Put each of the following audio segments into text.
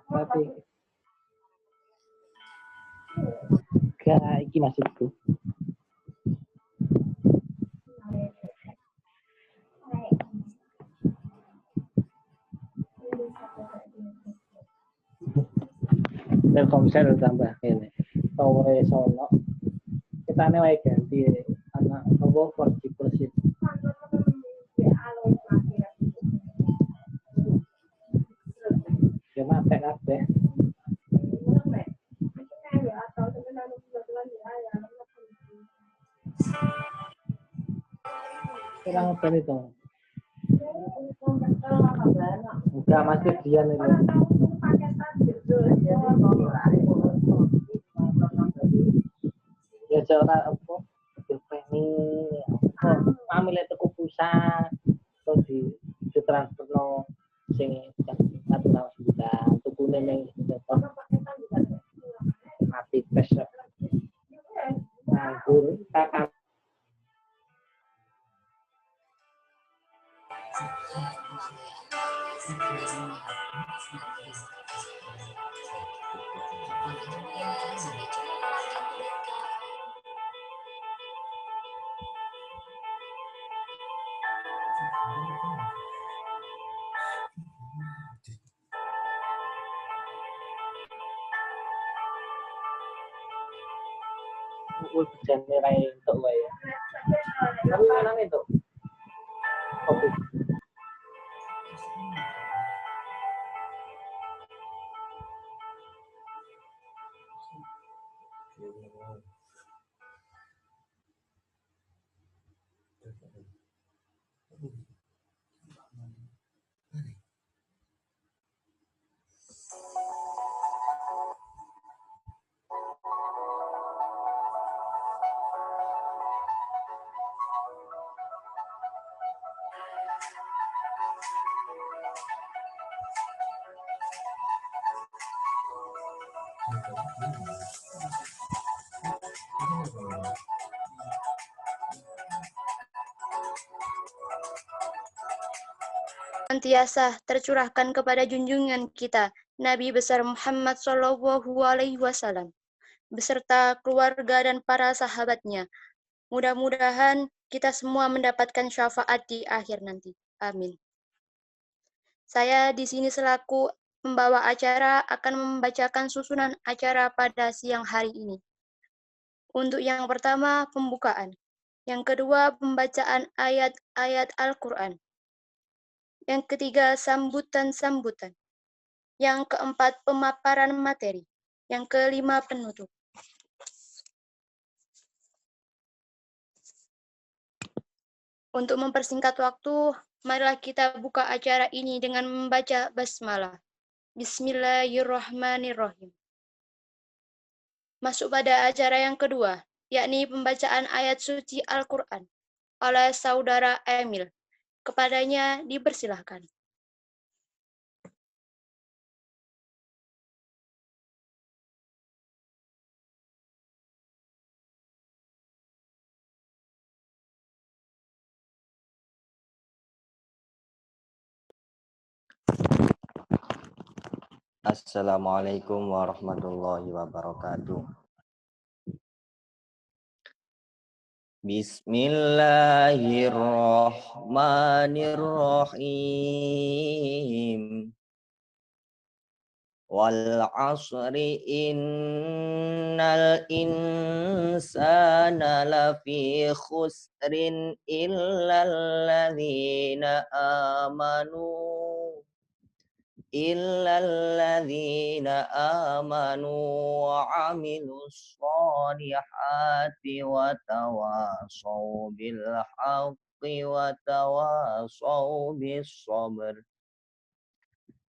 Tapi gak iki maksudku. Telkomsel tambah ini. Tower sono. Kita nih wae ganti anak apa 4G Plus. Ya mate kabeh. Kurang apa itu? Enggak masih dia nih. Ya ora apa? Dipeni apa? Amile tuku pulsa terus di transferno sing satu tahun sudah tukune ning mati pes. Nganggur kakak. Hujan rai untuk wae. Tapi menang itu. Oke. Senantiasa tercurahkan kepada junjungan kita Nabi besar Muhammad SAW beserta keluarga dan para sahabatnya. Mudah-mudahan kita semua mendapatkan syafaat di akhir nanti. Amin. Saya di sini selaku pembawa acara akan membacakan susunan acara pada siang hari ini. Untuk yang pertama, pembukaan. Yang kedua, pembacaan ayat-ayat Al-Quran. Yang ketiga, sambutan-sambutan. Yang keempat, pemaparan materi. Yang kelima, penutup. Untuk mempersingkat waktu, marilah kita buka acara ini dengan membaca basmalah. Bismillahirrahmanirrahim. Masuk pada acara yang kedua, yakni pembacaan ayat suci Al-Quran oleh saudara Emil. Kepadanya dipersilahkan. Assalamualaikum warahmatullahi wabarakatuh. Bismillahirrahmanirrahim. Wal asri innal insana lafi khusrin illal ladzina amanu wa amilus solihati wa tawasaw bil haqqi wa tawasaw bis sabr.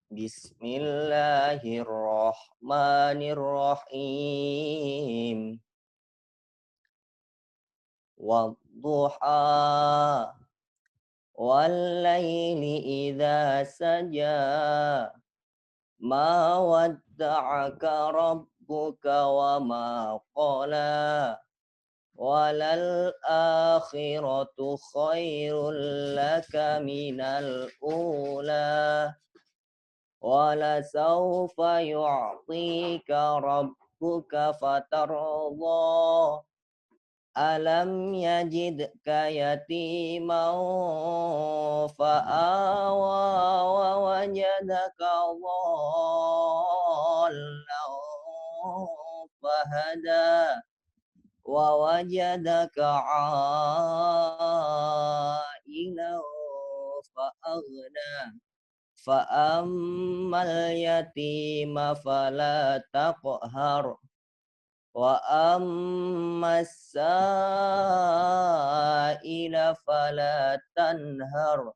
Bismillahirrahmanirrahim. Wadduha wal laili idza saja. Ma wadda'aka rabbuka wa ma qala. Walal akhiratu khairul laka minal ula. ولسوف يعطيك ربك فترضى ألم يجدك يتيما فآوى ووجدك ضالا فهدى ووجدك عائلا فأغنى فأما اليتيم فلا تقهر وأما السائل فلا تنهر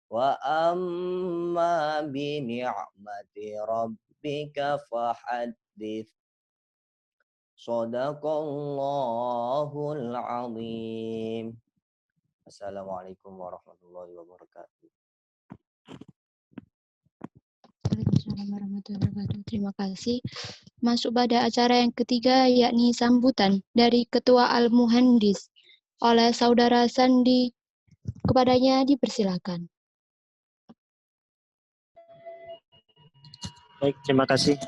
وأما بنعمة ربك فحدث Shadaqallahul azim. Assalamualaikum warahmatullahi wabarakatuh. Waalaikumsalam warahmatullahi wabarakatuh. Terima kasih. Masuk pada acara yang ketiga, yakni sambutan dari Ketua Al-Muhandis oleh Saudara Sandi. Kepadanya dipersilakan. Baik, terima kasih.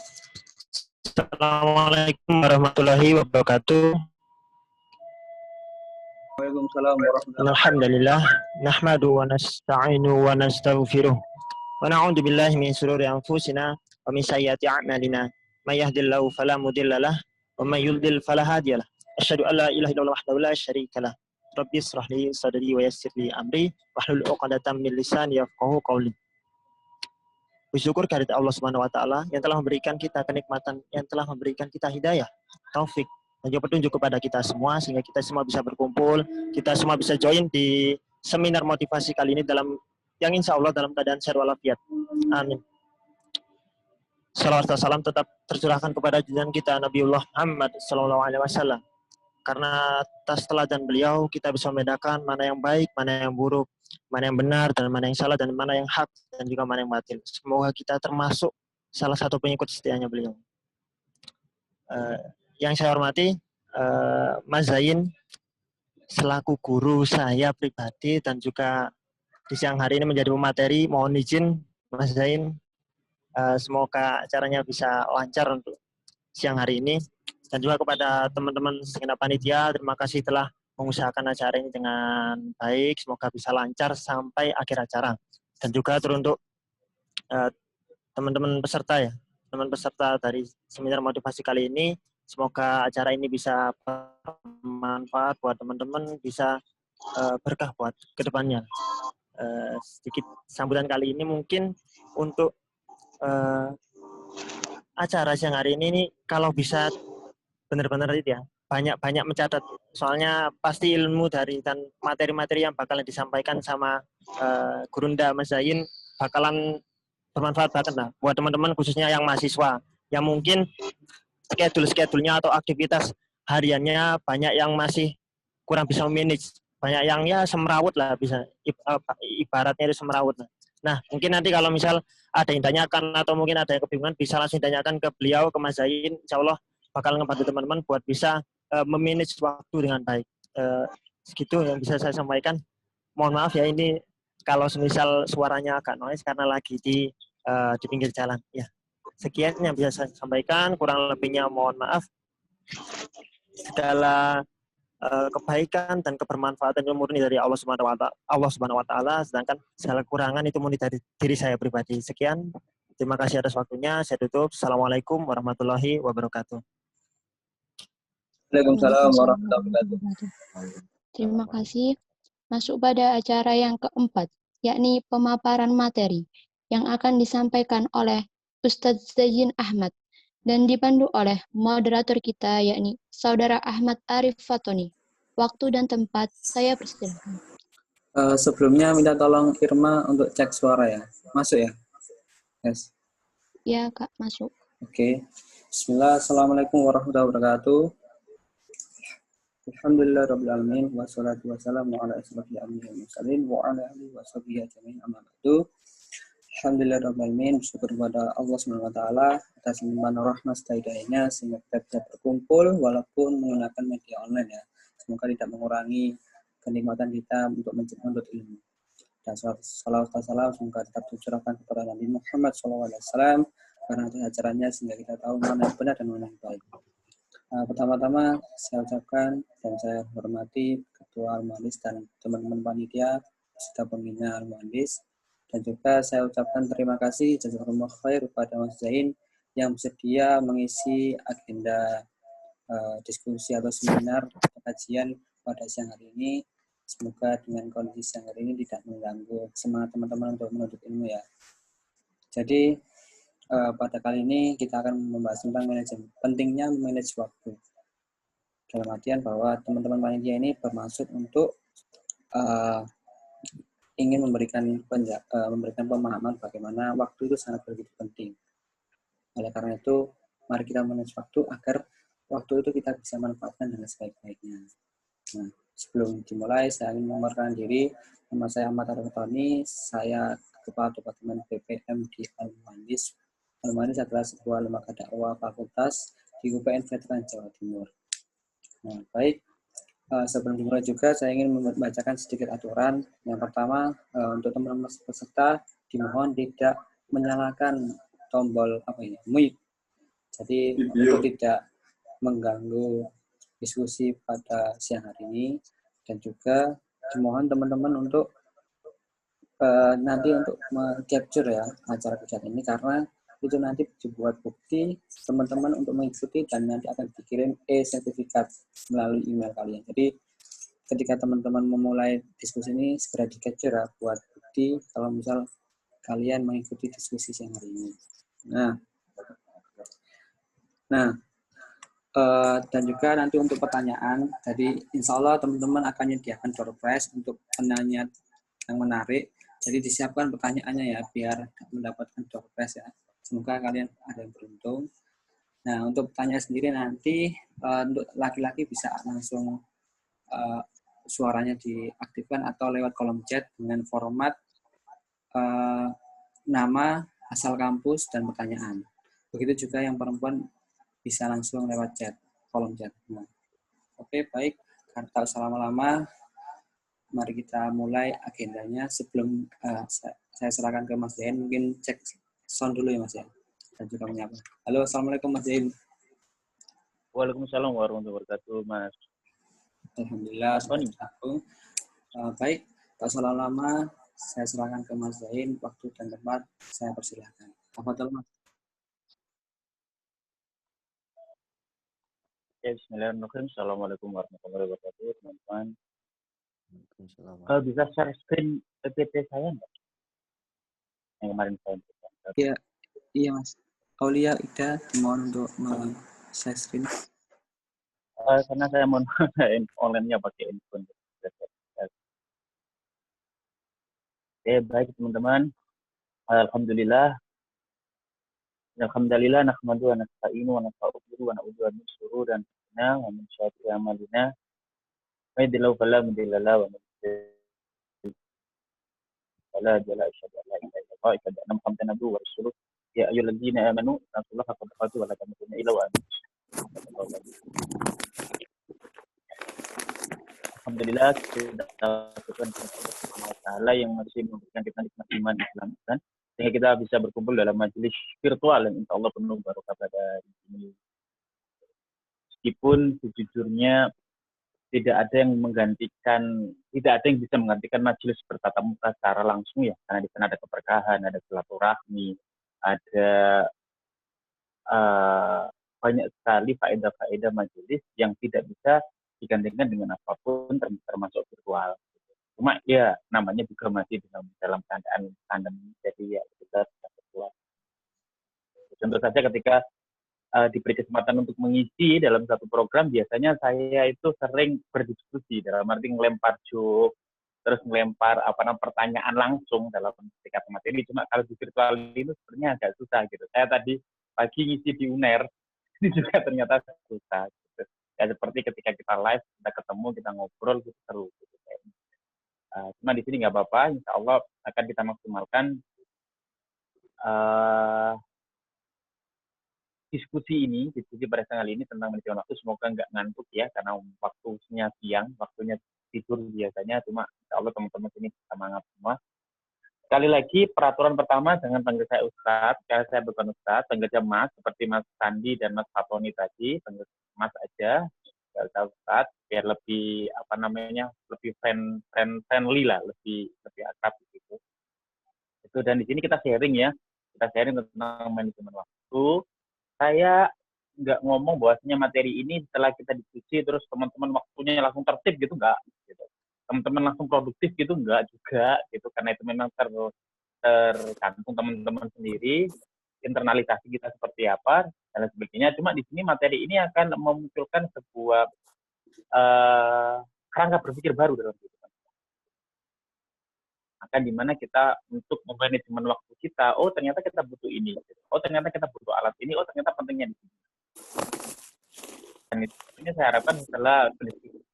Assalamualaikum warahmatullahi wabarakatuh. Waalaikumsalam warahmatullahi Alhamdulillah, nahmadu wa nasta'inu wa nastaghfiruh. Wa na'udzu billahi min shururi anfusina wa min sayyiati a'malina. May yahdihillahu fala mudilla lahu wa may yudlil fala hadiya lahu. Asyhadu an la ilaha illallah wahdahu la syarika lahu. Rabbi shrah li sadri wa yassir li amri wahlul 'uqdatam min lisani yafqahu qawli. Bersyukur kehadirat Allah Subhanahu wa taala yang telah memberikan kita kenikmatan, yang telah memberikan kita hidayah, taufik, dan juga petunjuk kepada kita semua sehingga kita semua bisa berkumpul, kita semua bisa join di seminar motivasi kali ini dalam yang insya Allah dalam keadaan sehat walafiat. Amin. Salawat dan salam tetap tercurahkan kepada junjungan kita Nabiullah Muhammad sallallahu alaihi wasallam. Karena atas teladan beliau kita bisa membedakan mana yang baik, mana yang buruk, mana yang benar dan mana yang salah dan mana yang hak dan juga mana yang batil. Semoga kita termasuk salah satu pengikut setianya beliau. Yang saya hormati Mas Zain selaku guru saya pribadi dan juga di siang hari ini menjadi pemateri. Mohon izin Mas Zain, semoga acaranya bisa lancar untuk siang hari ini. Dan juga kepada teman-teman segenap panitia, terima kasih telah mengusahakan acara ini dengan baik. Semoga bisa lancar sampai akhir acara. Dan juga teruntuk teman-teman peserta ya, teman peserta dari seminar motivasi kali ini. Semoga acara ini bisa bermanfaat buat teman-teman, bisa berkah buat kedepannya. Sedikit sambutan kali ini mungkin untuk acara siang hari ini kalau bisa benar-benar itu ya, banyak mencatat. Soalnya pasti ilmu dari dan materi-materi yang bakalan disampaikan sama Gurunda Mas Zain bakalan bermanfaat banget lah buat teman-teman khususnya yang mahasiswa yang mungkin schedule-nya atau aktivitas hariannya banyak yang masih kurang bisa memanage, banyak yang ya semrawut lah, bisa ibaratnya itu semrawut lah. Nah mungkin nanti kalau misal ada yang tanyakan atau mungkin ada yang kebingungan bisa langsung tanyakan ke beliau, ke Mas Zain, insya Allah bakal ngebantu teman-teman buat bisa memanage waktu dengan baik. Segitu yang bisa saya sampaikan. Mohon maaf ya ini kalau semisal suaranya agak noise karena lagi di pinggir jalan. Ya, sekian yang bisa saya sampaikan. Kurang lebihnya mohon maaf. Segala kebaikan dan kebermanfaatan itu murni dari Allah Subhanahu wa taala, sedangkan segala kurangan itu murni dari diri saya pribadi. Sekian. Terima kasih atas waktunya. Saya tutup. Assalamualaikum warahmatullahi wabarakatuh. Waalaikumsalam warahmatullahi wabarakatuh. Terima kasih. Masuk pada acara yang keempat, yakni pemaparan materi yang akan disampaikan oleh Ustadz Zain Ahmad dan dipandu oleh moderator kita, yakni Saudara Ahmad Arif Fatoni. Waktu dan tempat saya persilakan. Sebelumnya minta tolong Irma untuk cek suara ya. Masuk ya? Yes. Ya, Kak, masuk. Oke. Bismillah, Assalamualaikum warahmatullahi wabarakatuh. Alhamdulillah rabbil alamin wassalatu wassalamu ala asyrofil anbiya'i wal mursalin wa ala alihi washabihi ajmain amma ba'du. Alhamdulillah rabbil alamin, bersyukur kepada Allah Subhanahu wa taala atas limpahan rahmat hidayahnya sehingga kita bisa berkumpul walaupun menggunakan media online ya. Semoga tidak mengurangi kenikmatan kita untuk menuntut ilmu. Dan salawat dan salam semoga tetap tercurahkan kepada Nabi Muhammad SAW karena ajarannya sehingga kita tahu mana yang benar dan mana yang baik. Pertama-tama saya ucapkan dan saya hormati Ketua Al-Muhandis dan teman-teman panitia serta pembina Al-Muhandis, dan juga saya ucapkan terima kasih jazakumullah khair kepada Mas Zain yang bersedia mengisi agenda diskusi atau seminar kajian pada siang hari ini. Semoga dengan kondisi siang hari ini tidak mengganggu semangat teman-teman untuk menuntut ilmu ya. Jadi pada kali ini kita akan membahas tentang manajemen, pentingnya memanage waktu. Dalam artian bahwa teman-teman panitia ini bermaksud untuk ingin memberikan pemahaman bagaimana waktu itu sangat begitu penting. Oleh karena itu, mari kita manage waktu agar waktu itu kita bisa manfaatkan dengan sebaik-baiknya. Nah, sebelum dimulai, saya ingin memperkenalkan diri. Nama saya Ahmad Arifani, saya Kepala Departemen BPM di Al-Muhandis. Al-Muhandis adalah sebuah lembaga dakwah fakultas di UPN Veteran Jawa Timur. Nah, baik. Sebelum dimulai juga, saya ingin membacakan sedikit aturan. Yang pertama, untuk teman-teman peserta, dimohon tidak menyalakan tombol mute. Jadi, untuk tidak mengganggu diskusi pada siang hari ini, dan juga dimohon teman-teman untuk nanti untuk capture ya acara kegiatan ini, karena itu nanti dibuat bukti teman-teman untuk mengikuti dan nanti akan dikirim e-sertifikat melalui email kalian. Jadi ketika teman-teman memulai diskusi ini segera di-capture ya, buat bukti kalau misal kalian mengikuti diskusi siang hari ini. Nah, dan juga nanti untuk pertanyaan, jadi insya Allah teman-teman akan menyediakan door prize untuk penanya yang menarik. Jadi disiapkan pertanyaannya ya, biar mendapatkan door prize ya. Semoga kalian ada yang beruntung. Nah, untuk pertanyaan sendiri nanti untuk laki-laki bisa langsung suaranya diaktifkan atau lewat kolom chat dengan format nama, asal kampus, dan pertanyaan. Begitu juga yang perempuan bisa langsung lewat chat, kolom chat. Nah, oke, baik. Tanpa usah lama-lama, mari kita mulai agendanya. Sebelum saya serahkan ke Mas Zain, mungkin cek sound dulu ya Mas Zain. Dan juga menyapa. Halo, Assalamualaikum Mas Zain. Waalaikumsalam warahmatullahi wabarakatuh, Mas. Alhamdulillah, aku. Baik, tak usah lama-lama, saya serahkan ke Mas Zain. Waktu dan tempat, saya persilahkan. Tafadhol, Mas. Bismillahirrahmanirrahim. Assalamualaikum warahmatullahi wabarakatuh, teman-teman. Bisa share screen PPT saya nggak? Yang kemarin saya berikan. Iya Mas. Aulia, Ida, mohon untuk share screen. Karena saya mau online-nya pakai handphone. Baik teman-teman. Alhamdulillah nahmadu wa nasta'inu wa nastaghfiruhu wa na'udzu billahi min syururi anfusina wa min sayyiati a'malina. May yahdihillahu fala mudilla lahu wa may yudlil fala hadiya lahu. Asyhadu an la ilaha illallah wa asyhadu anna Muhammadan abduhu wa rasuluh. Ya ayyuhalladzina amanu taqullaha haqqa tuqatih wa la tamutunna illa wa antum muslimun. Alhamdulillah kita lakukan Allah yang masih memberikan kita nikmat iman Islam kan, sehingga kita bisa berkumpul dalam majelis virtual yang insya Allah penuh barokah pada hari ini. Meskipun sejujurnya tidak ada yang bisa menggantikan majelis bertatap muka secara langsung ya, karena di sana ada keberkahan, ada silaturahmi, ada banyak sekali faedah-faedah majelis yang tidak bisa digantikan dengan apapun termasuk virtual. Cuma ya namanya juga masih dalam keadaan pandemi, jadi ya kita virtual. Contoh saja ketika diberi kesempatan untuk mengisi dalam satu program, biasanya saya itu sering berdiskusi dalam arti ngelempar joke, terus ngelempar pertanyaan langsung dalam tingkat materi. Cuma kalau di virtual itu sebenarnya agak susah gitu. Saya tadi pagi ngisi di UNER, ini juga ternyata susah. Gitu. Ya seperti ketika kita live, kita ketemu, kita ngobrol, gitu seru. Gitu. Cuma di sini nggak apa-apa, insya Allah akan kita maksimalkan diskusi pada siang hari ini tentang manajemen waktu. Semoga nggak ngantuk ya, karena waktunya siang, waktunya tidur biasanya. Cuma insya Allah teman-teman sini semangat semua. Sekali lagi, peraturan pertama jangan panggil saya Ustadz, karena saya bukan Ustadz, panggil aja Mas, seperti Mas Sandi dan Mas Fatoni tadi, panggil Mas aja, nggak usah Ustadz, biar lebih, apa namanya, lebih friendly lah, lebih akrab gitu. Itu, dan di sini kita sharing ya, kita sharing tentang manajemen waktu. Saya nggak ngomong bahwasanya materi ini setelah kita diskusi, terus teman-teman waktunya langsung tertib gitu, nggak. Gitu. Teman-teman langsung produktif gitu enggak juga gitu, karena itu memang tergantung teman-teman sendiri internalisasi kita seperti apa dan lain sebagainya. Cuma di sini materi ini akan memunculkan sebuah kerangka berpikir baru dalam kehidupan. Akan dimana kita untuk memanajemen waktu kita, oh ternyata kita butuh ini, oh ternyata kita butuh alat ini, oh ternyata pentingnya di sini. Dan ini saya harapkan setelah diskusi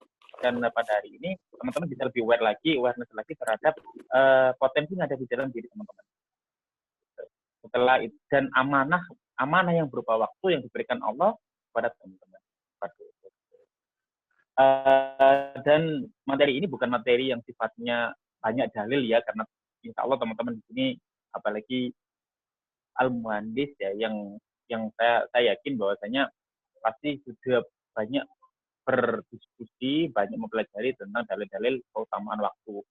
dan pada hari ini teman-teman bisa lebih awareness lagi terhadap potensi yang ada di dalam diri teman-teman. Setelah itu, dan amanah yang berupa waktu yang diberikan Allah kepada teman-teman. Dan materi ini bukan materi yang sifatnya banyak dalil ya, karena insya Allah teman-teman di sini apalagi al-muhandis ya, yang saya yakin bahwasanya pasti sudah banyak berdiskusi, banyak mempelajari tentang dalil-dalil keutamaan waktu.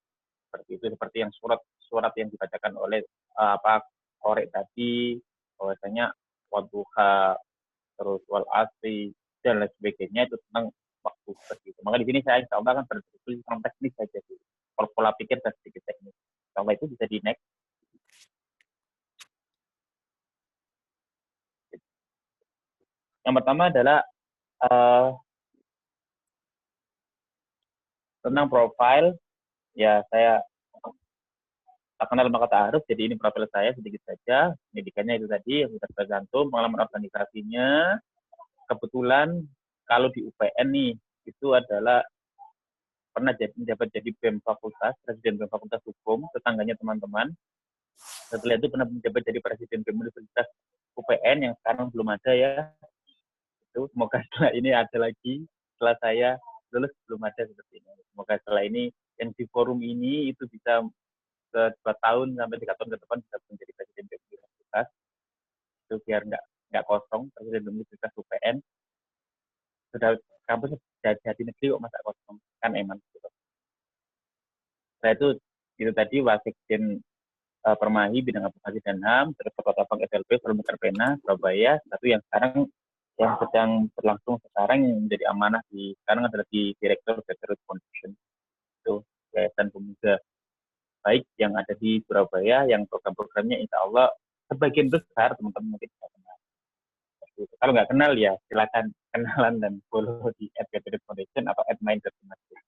Seperti itu, seperti yang surat yang dibacakan oleh Korek tadi, bahwasanya wadduha, terus wal asri, dan lain sebagainya, itu tentang waktu seperti itu. Maka di sini saya insya Allah akan berdiskusi tentang teknis saja sih. Pola pikir dan sedikit teknis. Insya Allah itu bisa di next. Yang pertama adalah tentang profile. Ya, saya tak kenal maka ta'aruf, jadi ini profil saya sedikit saja. Pendidikannya itu tadi, yang sudah tergantung, pengalaman organisasinya. Kebetulan kalau di UPN nih, itu adalah pernah menjabat jadi BEM Fakultas, Presiden BEM Fakultas Hukum, tetangganya teman-teman. Setelah itu pernah menjabat jadi Presiden BEM Universitas UPN, yang sekarang belum ada ya. Itu semoga setelah ini ada lagi, setelah saya lulus belum ada seperti ini. Semoga setelah ini yang di forum ini itu bisa ke 2 tahun sampai 3 tahun ke depan bisa menjadi Presiden BEM Universitas. Itu biar nggak kosong, Presiden BEM Universitas UPN. Sudah kampus jadi negeri kok masa kosong, kan eman gitu. Saya itu tadi Wasekjen Permahi bidang advokasi dan HAM, terus Ketua Bank SLB Forum Terpena Surabaya, satu yang sekarang yang sedang berlangsung sekarang yang menjadi amanah sekarang adalah di Direktur Grassroots Foundation, itu Yayasan Pemuda Baik yang ada di Surabaya, yang program-programnya insya Allah sebagian besar teman-teman mungkin bisa kenal. Kalau nggak kenal ya silakan kenalan dan follow di @Foundation atau @mind.masjid.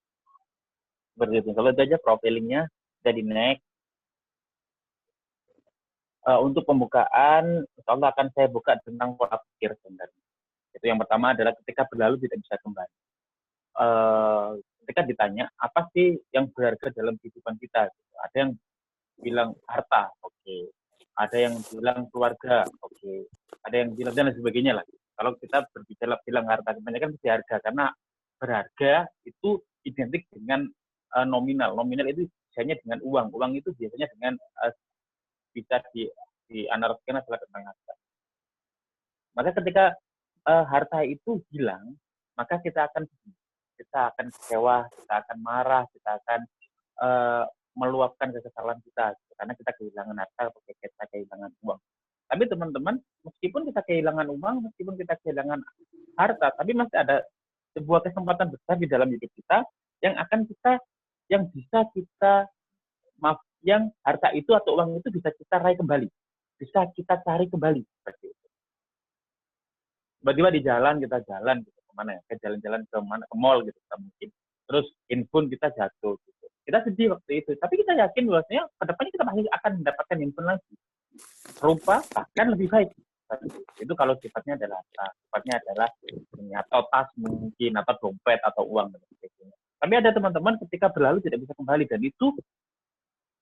Seperti itu. Kalau itu aja profilingnya, jadi next. Untuk pembukaan, insya Allah akan saya buka tentang pola pikir sebenarnya. Itu yang pertama adalah ketika berlalu tidak bisa kembali. Ketika ditanya, apa sih yang berharga dalam kehidupan kita? Ada yang bilang harta, oke. Ada yang bilang keluarga, oke. Ada yang bilang dan lain sebagainya lah. Kalau kita berbicara bilang harta, kebanyakan pasti harga, karena berharga itu identik dengan nominal. Nominal itu biasanya dengan uang. Uang itu biasanya dengan bisa dianalogikan adalah tentang harta. Maka ketika harta itu hilang, maka kita akan kecewa, kita akan marah, kita akan meluapkan kekesalan kita, karena kita kehilangan harta atau kita kehilangan uang. Tapi teman-teman, meskipun kita kehilangan uang, meskipun kita kehilangan harta, tapi masih ada sebuah kesempatan besar di dalam hidup kita yang bisa kita yang harta itu atau uang itu bisa kita raih kembali, bisa kita cari kembali seperti itu. Tiba-tiba di jalan kita jalan gitu kemana ya, ke jalan-jalan ke mana, ke mall gitu kita mungkin, terus handphone kita jatuh gitu. Kita sedih waktu itu, tapi kita yakin bahwasanya kedepannya kita pasti akan mendapatkan handphone lagi, rupa bahkan lebih baik. Itu kalau sifatnya adalah atau tas mungkin, atau dompet atau uang dan sebagainya. Tapi ada teman-teman ketika berlalu tidak bisa kembali, dan itu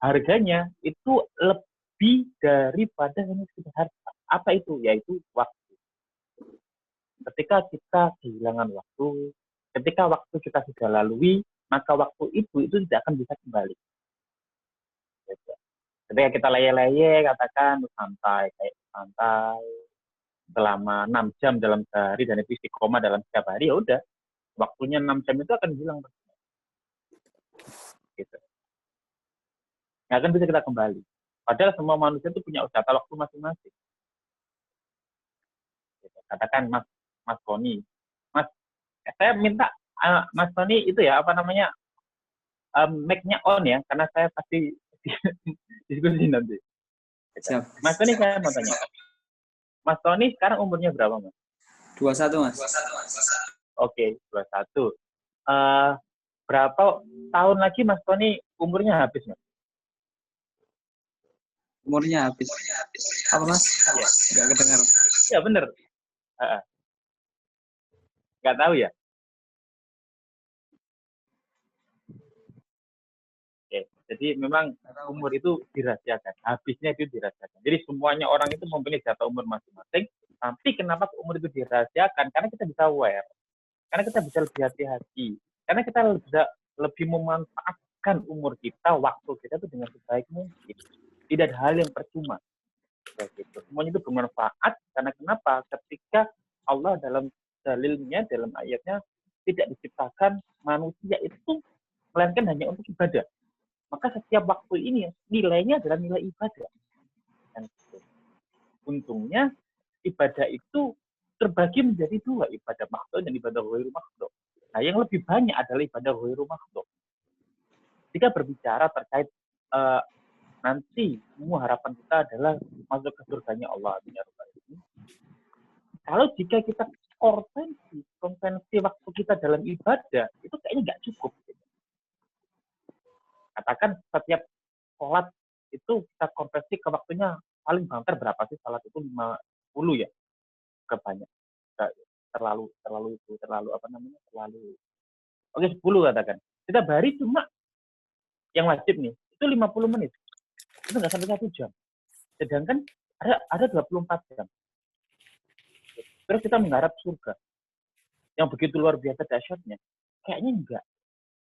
harganya itu lebih daripada hanya sekedar harta. Apa itu? Yaitu waktu. Ketika kita kehilangan waktu, ketika waktu kita sudah lalui, maka waktu itu tidak akan bisa kembali. Ketika kita leye-leye, katakan santai, kayak santai selama 6 jam dalam sehari dan itu istiqomah dalam setiap hari, ya udah waktunya 6 jam itu akan hilang. Gitu. Nggak akan bisa kita kembali. Padahal semua manusia itu punya jatah waktu masing-masing. Gitu. Katakan Mas Tony, Mas, saya minta Mas Tony itu ya apa namanya mic-nya on ya, karena saya pasti diskusi nanti. Siap. Mas Tony, saya mau tanya. Mas Tony sekarang umurnya berapa, Mas? 21, Mas. Oke, 21. Berapa tahun lagi Mas Tony umurnya habis, Mas? Umurnya habis. Apa, Mas? Iya. Nggak kedengar. Ya, bener. Nggak tahu ya? Oke, jadi memang umur itu dirahasiakan. Habisnya itu dirahasiakan. Jadi semuanya orang itu mempunyai jatah umur masing-masing. Tapi kenapa umur itu dirahasiakan? Karena kita bisa aware. Karena kita bisa lebih hati-hati. Karena kita bisa lebih memanfaatkan umur kita, waktu kita itu dengan sebaik mungkin. Tidak ada hal yang percuma. Gitu. Semuanya itu bermanfaat. Karena kenapa? Ketika Allah dalam dalilnya, dalam ayatnya, tidak diciptakan manusia itu melainkan hanya untuk ibadah. Maka setiap waktu ini nilainya adalah nilai ibadah. Dan untungnya ibadah itu terbagi menjadi dua, ibadah makhdud dan ibadah ghairu makhdud. Nah, yang lebih banyak adalah ibadah ghairu makhdud. Jika berbicara terkait nanti semua harapan kita adalah masuk ke surganya Allah. Kalau jika kita konvensi waktu kita dalam ibadah, itu kayaknya nggak cukup. Katakan setiap sholat itu kita konversi ke waktunya paling banter berapa sih sholat itu 50 ya, kebanyak terlalu oke 10 katakan kita bahari cuma yang wajib nih itu 50 menit itu nggak sampai 1 jam, sedangkan ada 24 jam. Terus kita mengharap surga yang begitu luar biasa dahsyatnya, kayaknya enggak.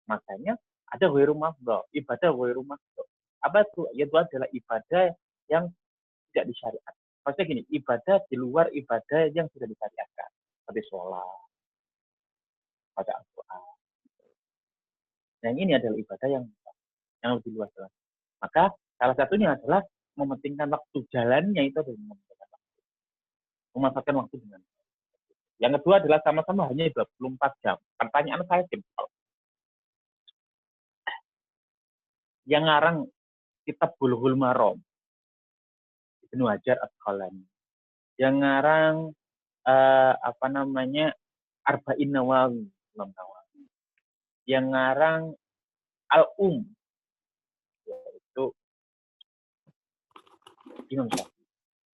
Makanya ada ghairu makhdud, ibadah ghairu makhdud. Apa itu? Yaitu adalah ibadah yang tidak disyariat. Maksudnya gini, ibadah di luar ibadah yang sudah disyariatkan. Seperti sholat, baca Al-Quran. Yang ini adalah ibadah yang lebih luas. Maka salah satunya adalah mementingkan waktu jalannya, itu adalah mementingkan waktu. Memanfaatkan waktu dengan. Yang kedua adalah sama-sama hanya 24 jam. Pertanyaan saya simpel. Yang ngarang kitab Bulughul Maram, Ibnu Hajar Asqalani. Yang ngarang Arba'in Nawawi, yang ngarang Al-Um, yaitu Imam Syafi'i,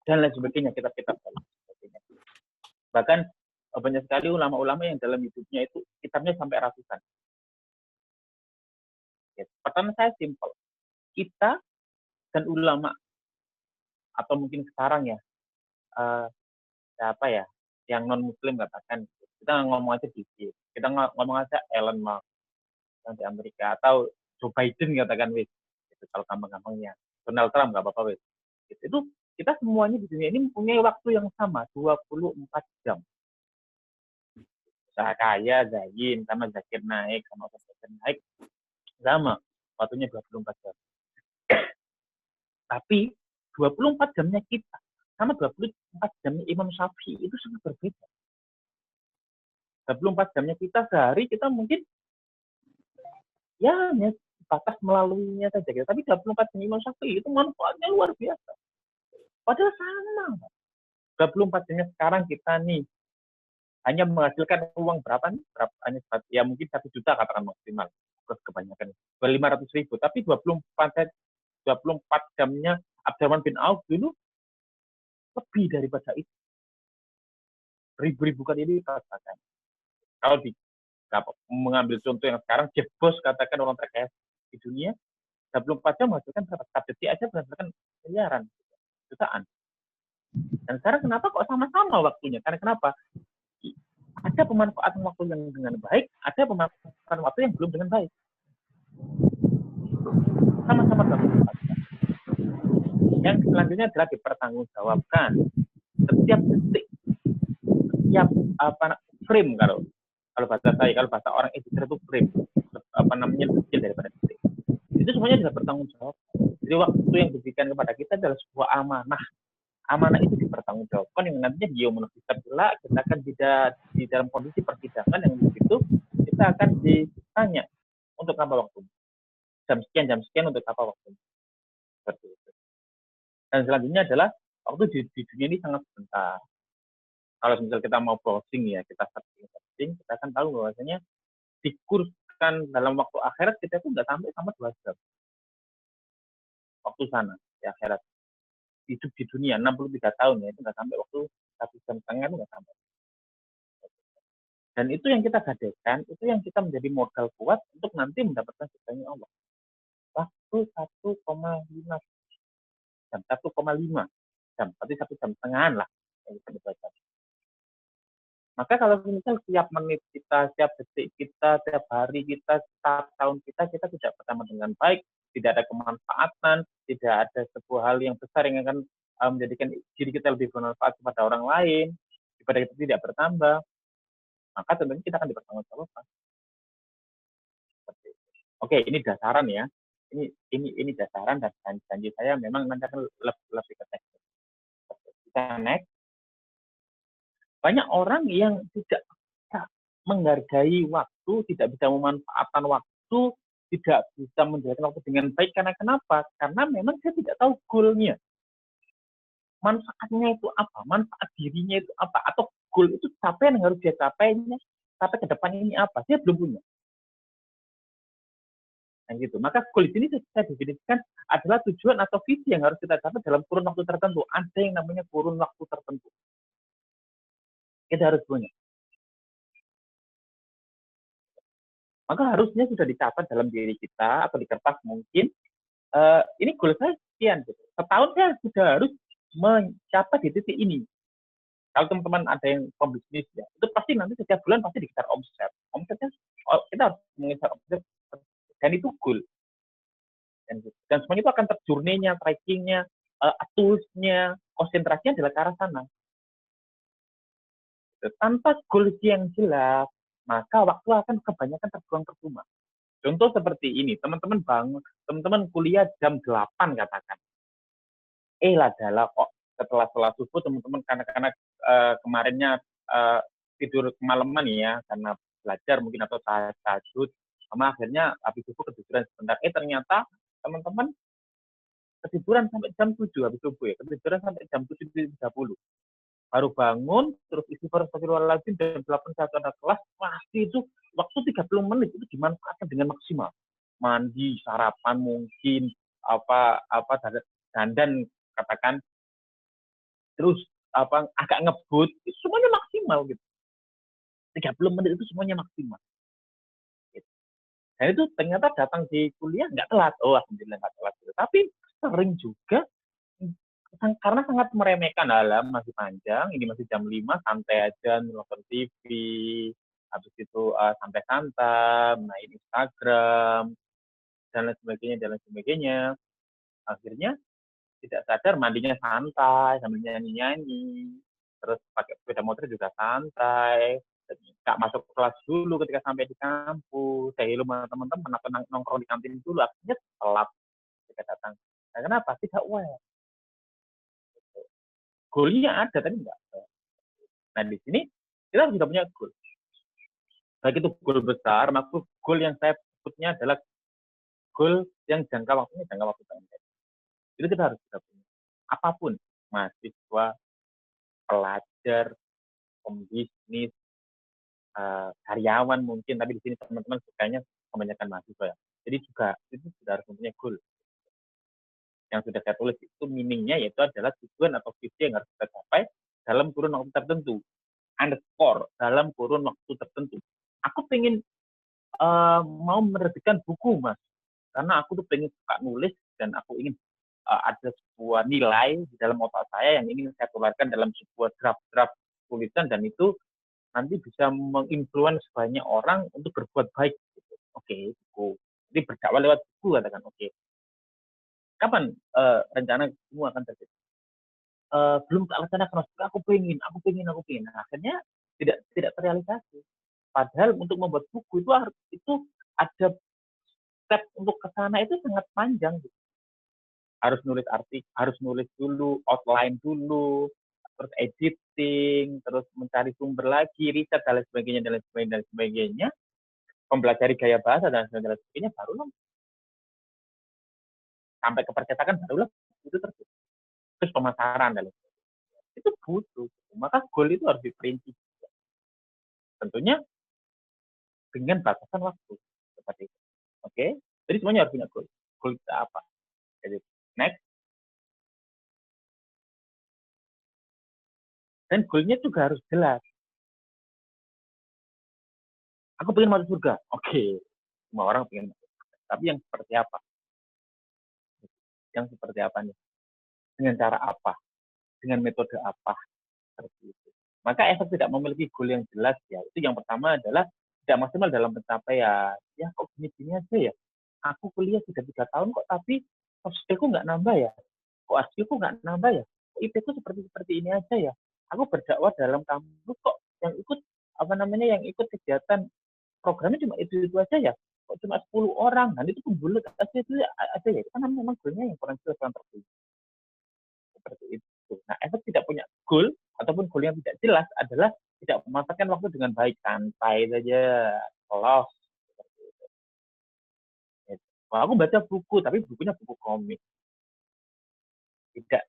dan lain sebagainya, kitab-kitab lain sebagainya. Bahkan banyak sekali ulama-ulama yang dalam hidupnya itu kitabnya sampai ratusan. Ya, pertanyaan saya simpel. Kita dan ulama, atau mungkin sekarang ya, yang non-muslim katakan, kita ngomong aja dikit. Kita ngomong aja Elon Musk yang di Amerika, atau Joe Biden katakan, wis. Itu kalau gampang-gampangnya. Donald Trump nggak apa-apa, wis. Itu kita semuanya di dunia ini mempunyai waktu yang sama, 24 jam. Saya Zain sama Zakir Naik sama Zakir Naik sama waktunya 24 jam. Tapi 24 jamnya kita sama 24 jamnya Imam Syafi'i itu sangat berbeda. 24 jamnya kita sehari kita mungkin ya hanya batas melaluinya saja. Tapi 24 jam Imam Syafi'i itu manfaatnya luar biasa. Padahal sama. 24 jamnya sekarang kita nih hanya menghasilkan uang berapa nih? Ya mungkin 1 juta katakan maksimal. Terus kebanyakan 500.000. Tapi 24 jamnya Abdurrahman bin Auf dulu lebih daripada itu. Ribu-ribu kali lipat katakan. Kalau mengambil contoh yang sekarang, Jeff Bezos katakan orang terkaya di dunia, 24 jam menghasilkan berapa? Setiap detik aja menghasilkan miliaran, jutaan. Dan sekarang kenapa kok sama-sama waktunya? Karena kenapa? Ada pemanfaatan waktu yang dengan baik, ada pemanfaatan waktu yang belum dengan baik. Sama-sama 24 jam. Yang selanjutnya adalah dipertanggungjawabkan setiap detik, setiap frame kalau bahasa saya, kalau bahasa orang editor itu frame, kecil daripada detik. Itu semuanya adalah bertanggung jawab. Jadi waktu yang diberikan kepada kita adalah sebuah amanah. Amanah itu dipertanggungjawabkan yang nantinya di yaumul hisab pula kita akan tidak di dalam kondisi persidangan yang di situ kita akan ditanya untuk apa waktu. Jam sekian untuk apa waktu. Seperti itu. Dan selanjutnya adalah waktu di dunia ini sangat sebentar. Kalau misal kita mau browsing ya, kita searching, kita akan tahu bahwasanya dikurskan dalam waktu akhirat kita itu nggak sampai sama 2 jam. Waktu sana, di akhirat. Hidup di dunia 63 tahun ya, itu nggak sampai waktu 1,5 jam itu nggak sampai. Dan itu yang kita gadaikan, itu yang kita menjadi modal kuat untuk nanti mendapatkan surganya Allah. Waktu 1,5 jam, 1,5 jam, berarti 1,5 jam lah. Maka kalau misal setiap menit kita, setiap detik kita, setiap hari kita, setiap tahun kita tidak pertama dengan baik, tidak ada kemanfaatan, tidak ada sebuah hal yang besar yang akan menjadikan diri kita lebih bermanfaat kepada orang lain, daripada kita tidak bertambah, maka tentunya kita akan dipertanggungjawabkan. Oke, ini dasaran ya. Ini dasaran dan janji saya memang nanti akan lebih ke teknis. Kita next. Banyak orang yang tidak bisa menghargai waktu, tidak bisa memanfaatkan waktu, tidak bisa menjalankan waktu dengan baik. Karena kenapa? Karena memang dia tidak tahu goal-nya. Manfaatnya itu apa? Manfaat dirinya itu apa? Atau goal itu capaian yang harus dia capainya, sampai ke depan ini apa? Dia belum punya. Nah, gitu. Maka goal di sini saya definisikan adalah tujuan atau visi yang harus kita capai dalam kurun waktu tertentu. Ada yang namanya kurun waktu tertentu. Kita harus punya. Maka harusnya sudah dicatat dalam diri kita atau di kertas mungkin. Ini goal saya sekian. Gitu. Setahun saya sudah harus mencapai di titik ini. Kalau teman-teman ada yang pembisnis ya, itu pasti nanti setiap bulan pasti dikejar omset. Omsetnya kita harus mengejar omset dan itu goal. Dan semuanya itu akan terjurnenya, trackingnya, tools-nya, konsentrasinya adalah ke arah sana. Tanpa goals yang jelas, maka waktu akan kebanyakan terbuang percuma. Contoh seperti ini, teman-teman teman-teman kuliah jam 8 katakan. Adalah kok setelah sholat subuh teman-teman karena kemarinnya tidur kemalaman ya, karena belajar mungkin atau tahajud, sama akhirnya habis subuh ketiduran sebentar. Ternyata teman-teman ketiduran sampai jam 7 habis subuh ya, ketiduran sampai jam 7.30. Baru bangun, terus istighfar astagfirullahaladzim, jam 8 saat ada kelas, pasti itu waktu 30 menit itu dimanfaatkan dengan maksimal. Mandi, sarapan mungkin, dandan katakan, terus agak ngebut, itu semuanya maksimal gitu. 30 menit itu semuanya maksimal. Gitu. Dan itu ternyata datang di kuliah nggak telat. Oh, alhamdulillah nggak telat. Gitu. Tapi sering juga karena sangat meremehkan, masih panjang, ini masih jam 5, santai aja nonton TV, habis itu santai-santai, main Instagram, dan lain sebagainya. Akhirnya tidak sadar mandinya santai, sambil nyanyi-nyanyi, terus pakai sepeda motor juga santai, nggak masuk kelas dulu ketika sampai di kampus, saya sama teman-teman atau nongkrong di kantin dulu, akhirnya telat ketika datang. Nah, kenapa? Tidak aware. Goalnya ada, tapi enggak. Nah, di sini kita sudah punya goal. Baik itu goal besar, maksud goal yang saya sebutnya adalah goal yang jangka waktunya jangka waktu pendek. Itu kita harus sudah punya. Apapun, mahasiswa, pelajar, pembisnis, karyawan mungkin, tapi di sini teman-teman sukanya kebanyakan mahasiswa ya. Jadi juga itu sudah harus mempunyai goal. Yang sudah saya tulis itu meaningnya yaitu adalah tujuan atau visi yang harus kita capai dalam kurun waktu tertentu. Underscore dalam kurun waktu tertentu. Aku pengen mau menerbitkan buku, Mas. Karena aku tuh pengen suka nulis dan aku ingin ada sebuah nilai di dalam otak saya yang ingin saya tularkan dalam sebuah draft tulisan dan itu nanti bisa menginfluence banyak orang untuk berbuat baik. Gitu. Oke, buku. Jadi berdakwah lewat buku katakan. Oke. Kapan rencana semua akan terjadi? Belum tak laksanakan, aku pengen. Nah, akhirnya tidak terrealisasi. Padahal untuk membuat buku itu ada step untuk ke sana itu sangat panjang. Harus nulis artikel, harus nulis dulu, outline dulu, terus editing, terus mencari sumber lagi, riset dan lain sebagainya, mempelajari gaya bahasa dan sebagainya, barulah sampai ke percetakan, barulah itu terjadi. Terus pemasaran dan lain sebagainya. Itu butuh. Maka goal itu harus diperinci. Tentunya dengan batasan waktu seperti itu. Oke? Jadi semuanya harus punya goal. Goal kita apa? Jadi next. Dan goalnya juga harus jelas. Aku pengen masuk surga. Oke. Semua orang pengen masuk surga. Tapi yang seperti apa? Yang seperti apa nih? Dengan cara apa? Dengan metode apa? Seperti itu. Maka efek tidak memiliki goal yang jelas ya. Itu yang pertama adalah tidak maksimal dalam pencapaian. Ya kok gini-gini aja ya. Aku kuliah sudah 3 tahun kok, tapi soft skillku nggak nambah ya. Kok skillku nggak nambah ya. Kok IP-ku seperti ini aja ya. Aku berdakwah dalam kampus kok yang ikut yang ikut kegiatan programnya cuma itu aja ya. Kok cuma 10 orang. Dan itu pun bulat aja ya. Karena memang goalnya yang kurang jelas, kurang tertulis. Seperti itu. Nah, efek tidak punya goal ataupun goal yang tidak jelas adalah tidak memanfaatkan waktu dengan baik, santai saja, lolos. Seperti itu. Wah, aku baca buku, tapi bukunya buku komik. Tidak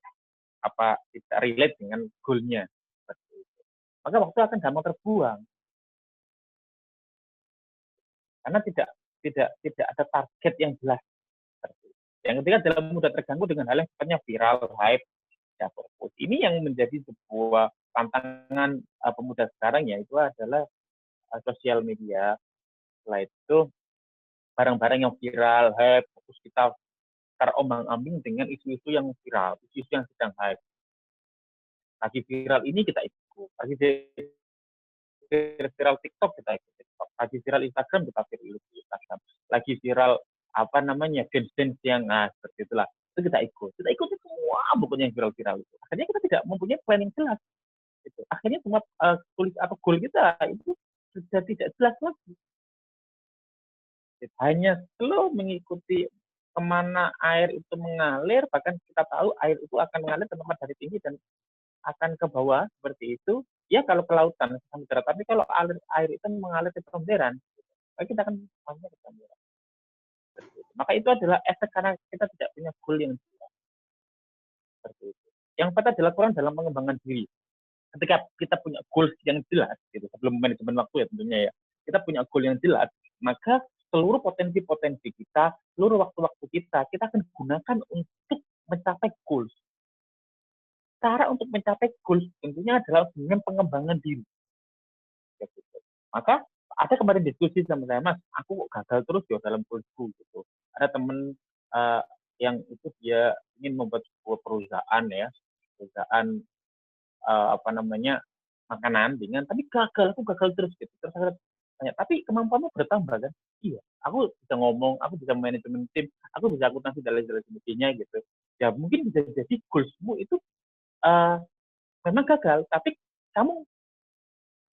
relate dengan goalnya. Seperti itu. Maka waktu akan gampang terbuang. Karena tidak ada target yang jelas. Yang ketiga adalah mudah terganggu dengan hal yang sifatnya viral, hype, ya, fokus. Ini yang menjadi sebuah tantangan pemuda sekarang, yaitu adalah sosial media. Setelah itu barang-barang yang viral, hype, fokus kita terombang-ambing dengan isu-isu yang viral, isu-isu yang sedang hype. Lagi viral ini kita ikut, lagi viral TikTok kita ikut TikTok, lagi viral Instagram kita ikut Instagram, lagi viral dance yang seperti itulah, itu kita ikuti semua pokoknya yang viral itu. Akhirnya kita tidak mempunyai planning jelas. Gitu. Akhirnya semua tulis atau goal kita itu sudah tidak jelas lagi. Hanya slow mengikuti kemana air itu mengalir, bahkan kita tahu air itu akan mengalir ke tempat dari tinggi dan akan ke bawah seperti itu. Ya kalau ke lautan, samudera. Tapi kalau air itu mengalir ke samudera, kita akan sampai ke samudera. Maka itu adalah efek karena kita tidak punya goal yang jelas. Seperti itu. Yang pertama adalah kurang dalam pengembangan diri. Ketika kita punya goals yang jelas, gitu, sebelum manajemen waktu ya tentunya ya, kita punya goal yang jelas, maka seluruh potensi-potensi kita, seluruh waktu-waktu kita akan gunakan untuk mencapai goals. Cara untuk mencapai goals tentunya adalah dengan pengembangan diri. Gitu. Maka ada kemarin diskusi sama saya, Mas, aku gagal terus ya dalam goalsku gitu. Ada teman yang itu dia ingin membuat sebuah perusahaan ya, perusahaan makanan dengan, tapi aku gagal terus gitu. Terus saya tanya, tapi kemampuanmu bertambah kan? Iya, aku bisa ngomong, aku bisa manajemen tim, aku bisa akuntansi dan lain sebagainya gitu. Ya mungkin bisa jadi goalsmu itu memang gagal, tapi kamu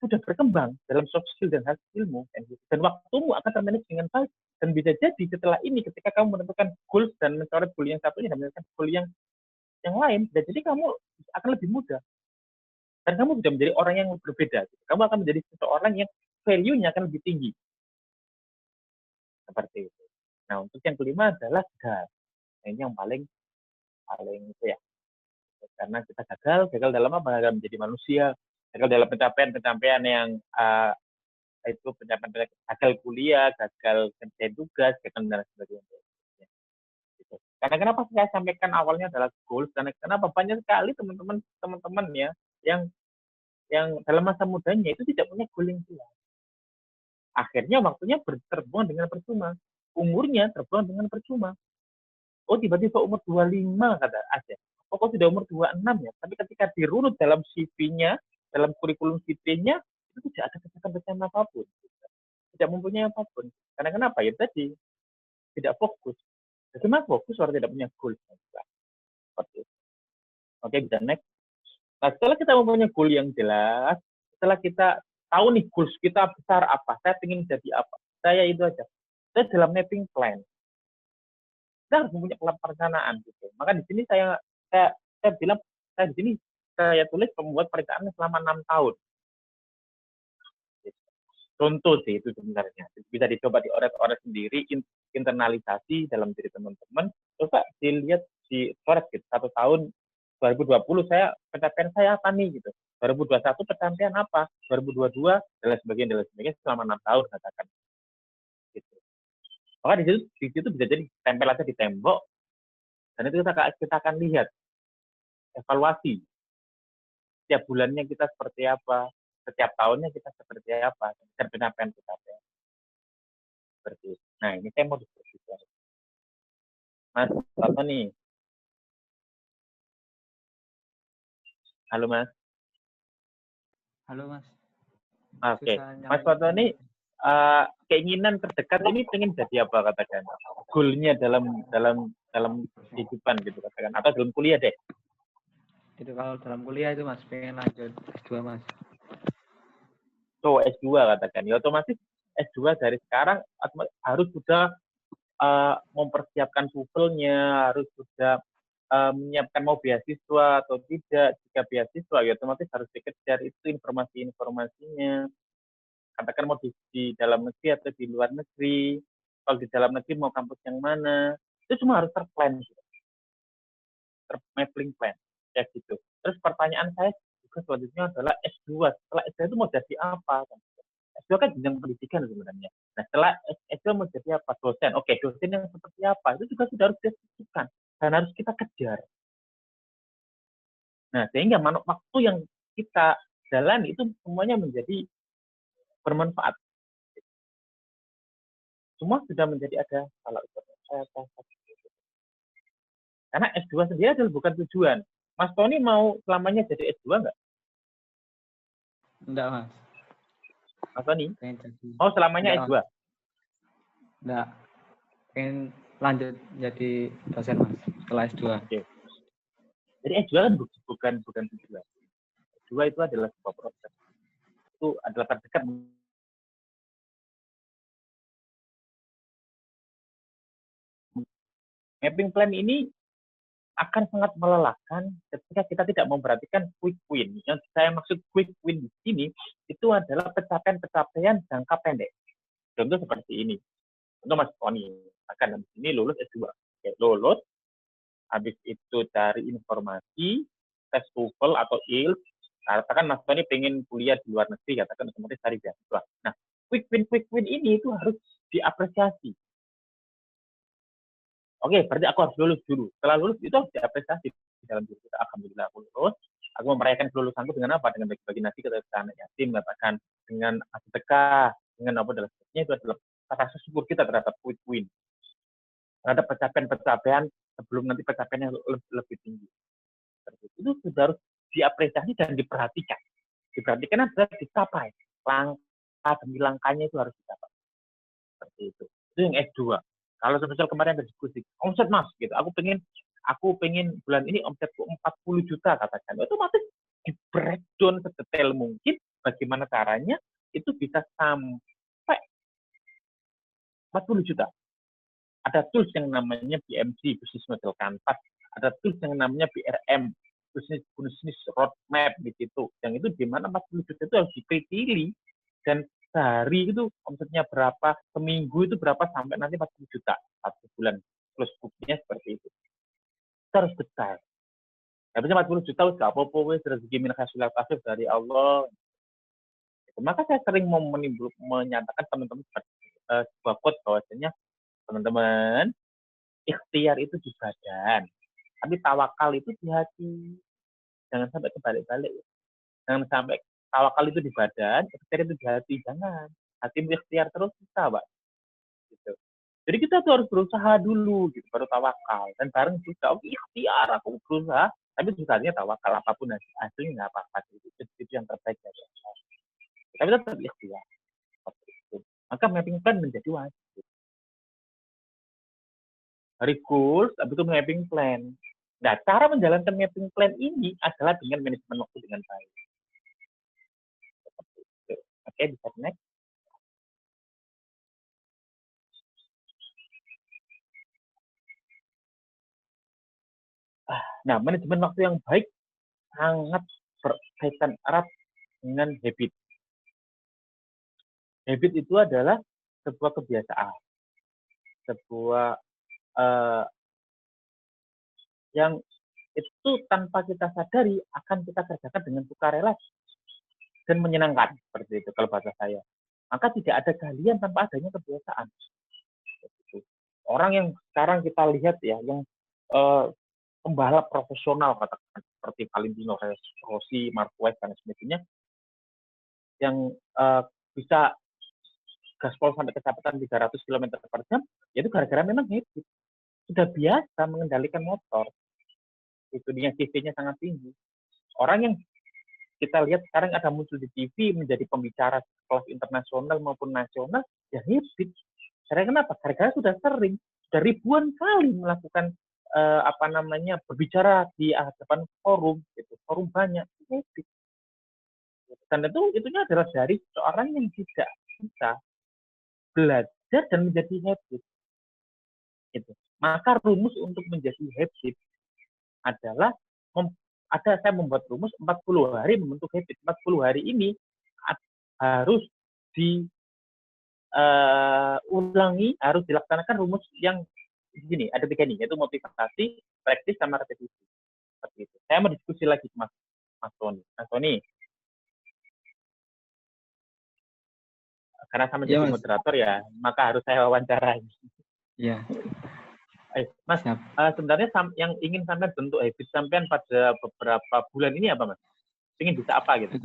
sudah berkembang dalam soft skill dan hard skillmu, dan waktumu akan termanage dengan baik. Dan bisa jadi setelah ini ketika kamu menentukan goals dan mencoret goal yang satunya dan menentukan goal yang lain, dan jadi kamu akan lebih mudah. Dan kamu sudah menjadi orang yang berbeda. Kamu akan menjadi seseorang yang value-nya akan lebih tinggi. Seperti itu. Nah, untuk yang kelima adalah gas. Nah, ini yang paling itu ya. Karena kita gagal dalam apa? Gagal menjadi manusia, gagal dalam pencapaian yang itu pencapaian gagal kuliah, gagal kerja tugas, gagal dan sebagainya. Gitu. Karena kenapa saya sampaikan awalnya adalah goals, karena kenapa banyak sekali teman-teman ya yang dalam masa mudanya itu tidak punya goal yang jelas. Akhirnya waktunya terbuang dengan percuma. Umurnya terbuang dengan percuma. Oh, tiba-tiba umur 25 kata aja. Oh, kok sudah umur 26 ya? Tapi ketika dirunut dalam CV-nya, dalam kurikulum CV-nya, itu tidak ada kesan-kesan apapun. Tidak mempunyai apapun. Karena kenapa? Ya tadi, tidak fokus. Jadi mas fokus atau tidak punya goal. Seperti itu. Oke, bisa next. Nah, setelah kita mempunyai goal yang jelas, setelah kita tahu nih goals kita besar apa, saya ingin jadi apa, saya itu aja. Saya dalam mapping plan. Kita harus mempunyai perencanaan gitu. Maka di sini saya bilang, saya di sini saya tulis membuat perencanaan selama 6 tahun. Contoh sih itu sebenarnya. Bisa dicoba diores-ores sendiri, internalisasi dalam diri teman-teman. Coba dilihat di coret gitu. 1 tahun 2020 pencapaian saya apa nih gitu. 2021 pencapaian apa? 2022 dan lain sebagainya selama 6 tahun katakan. Gitu. Maka di situ bisa jadi tempel aja di tembok dan itu kita akan lihat evaluasi. Setiap bulannya kita seperti apa, setiap tahunnya kita seperti apa, dan pencapaian kita seperti itu. Nah, ini saya mau diskusikan. Mas, apa nih? Halo, Mas. Halo Mas. Oke, Susah Mas Foto ini keinginan terdekat ini pengen jadi apa katakan? Goalnya dalam kehidupan gitu katakan, atau dalam kuliah deh? Itu kalau dalam kuliah itu Mas pengen lanjut S2 Mas. So S2 katakan, ya otomatis S2 dari sekarang harus sudah mempersiapkan TOEFL-nya, harus sudah menyiapkan mau beasiswa atau tidak. Jika beasiswa, ya otomatis harus dikejar itu informasi-informasinya. Katakan mau di dalam negeri atau di luar negeri. Kalau di dalam negeri mau kampus yang mana. Itu semua harus terplan. Mapping plan. Ya gitu. Terus pertanyaan saya juga selanjutnya adalah S2. Setelah S2 itu mau jadi apa? S2 kan jenjang pendidikan sebenarnya. Nah, setelah S2 mau jadi apa? Dosen. Oke, dosen yang seperti apa? Itu juga sudah harus ditentukan dan harus kita kejar. Nah, sehingga waktu yang kita jalani itu semuanya menjadi bermanfaat. Semua sudah menjadi ada kalau karena S2 sendiri adalah bukan tujuan. Mas Tony mau selamanya jadi S2 nggak? Enggak Mas. Mas Tony? Pengen jadi. Oh, selamanya Enggak, S2? Enggak. Pengen lanjut jadi dosen Mas setelah S2. Oke. Jadi S2 kan bukan tujuan. S2 itu adalah sebuah proses. Itu adalah terdekat. Mapping plan ini akan sangat melelahkan ketika kita tidak memperhatikan quick win. Yang saya maksud quick win di sini itu adalah pencapaian-pencapaian jangka pendek. Contoh seperti ini. Contoh Mas Tony akan di sini lulus S2. Oke, lulus, habis itu cari informasi, tes TOEFL atau IELTS. Katakan Mas Tony pengen kuliah di luar negeri, katakan otomatis cari beasiswa. Nah, quick win ini itu harus diapresiasi. Oke, berarti aku harus lulus dulu. Setelah lulus itu harus diapresiasi dalam diri kita. Alhamdulillah aku lulus. Aku merayakan kelulusanku dengan apa? Dengan bagi-bagi nasi ke anak yatim, mengatakan dengan sedekah, dengan apa dalam sebagainya. Itu adalah rasa syukur kita terhadap quick win, terhadap pencapaian-pencapaian sebelum nanti pencapaian yang lebih tinggi. Itu sudah harus diapresiasi dan diperhatikan. Diperhatikan adalah dicapai. Langkah demi langkahnya itu harus dicapai. Seperti itu. Itu yang S2. Kalau misal kemarin ada diskusi, omset Mas, gitu. Aku pengen bulan ini omsetku 40 juta katakan. Otomatis di breakdown sedetail mungkin bagaimana caranya itu bisa sampai 40 juta. Ada tools yang namanya BMC, Business Model Canvas. Ada tools yang namanya BRM, Business Roadmap di situ. Yang itu di mana 40 juta itu harus dipilih dan sehari itu omsetnya berapa, seminggu itu berapa sampai nanti 40 juta, 1 bulan plus booknya seperti itu. Kita harus detail. Habisnya 40 juta udah apa-apa, rezeki min hasil kasih dari Allah. Maka saya sering menyatakan teman-teman sebuah quote bahwasanya teman-teman, ikhtiar itu di badan, tapi tawakal itu di hati. Jangan sampai kebalik-balik. Jangan sampai tawakal itu di badan, ikhtiar itu di hati. Jangan. Hatimu ikhtiar terus bisa, Pak. Gitu. Jadi kita tuh harus berusaha dulu, gitu, baru tawakal. Dan bareng juga, ikhtiar, aku berusaha, tapi susahnya tawakal, apapun hasilnya nggak apa-apa. Itu yang terbaik dari Allah. Tapi tetap ikhtiar. Maka mapping plan menjadi wajib. Hari goals, habis itu mapping plan. Nah, cara menjalankan mapping plan ini adalah dengan manajemen waktu dengan baik. Oke, bisa next. Nah, manajemen waktu yang baik sangat berkaitan erat dengan habit. Habit itu adalah sebuah kebiasaan, sebuah yang itu tanpa kita sadari akan kita kerjakan dengan sukarela dan menyenangkan, seperti itu kalau bahasa saya. Maka tidak ada keahlian tanpa adanya kebiasaan. Orang yang sekarang kita lihat ya, yang pembalap profesional katakan seperti Valentino Rossi, Marquez dan sebagainya, yang bisa gaspol sampai kecepatan 300 km per jam, yaitu gara-gara memang habit. Sudah biasa mengendalikan motor. Itu dia, CV-nya sangat tinggi. Orang yang kita lihat sekarang ada muncul di TV menjadi pembicara kelas internasional maupun nasional, ya habit. Karena kenapa? Gara-gara sudah sering, sudah ribuan kali melakukan berbicara di hadapan forum, gitu. Forum banyak, habit. Dan itu itunya adalah dari seorang yang tidak bisa belajar dan menjadi habit. Gitu. Maka rumus untuk menjadi habit adalah saya membuat rumus 40 hari membentuk habit. 40 hari ini harus diulangi, harus dilaksanakan rumus yang di sini. Ada 3 nih, yaitu motivasi, praktis, sama repetisi. Seperti itu. Saya mau diskusi lagi Mas Tony. Mas Tony, karena sama jadi moderator ya, maka harus saya wawancarai. Iya. Mas, sebenarnya yang ingin sampai bentuk habit sampean pada beberapa bulan ini apa, Mas? Ingin bisa apa gitu?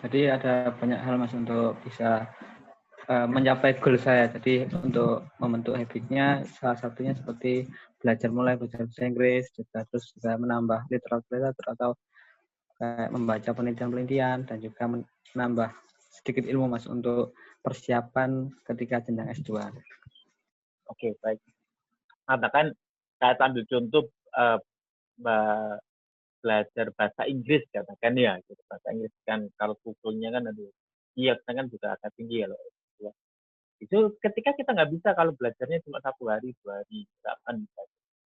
Jadi ada banyak hal, Mas, untuk bisa mencapai goal saya. Jadi untuk membentuk habitnya, salah satunya seperti mulai belajar bahasa Inggris, terus juga menambah literatur atau membaca penelitian-penelitian, dan juga menambah sedikit ilmu, Mas, untuk persiapan ketika jenjang S2. Oke, baik. Katakan saya ambil contoh belajar bahasa Inggris, katakan ya, gitu. Bahasa Inggris kan kalau kukulnya kan iya kan juga agak tinggi ya loh. Itu ketika kita nggak bisa kalau belajarnya cuma 1 hari, 2 hari, nggak akan bisa.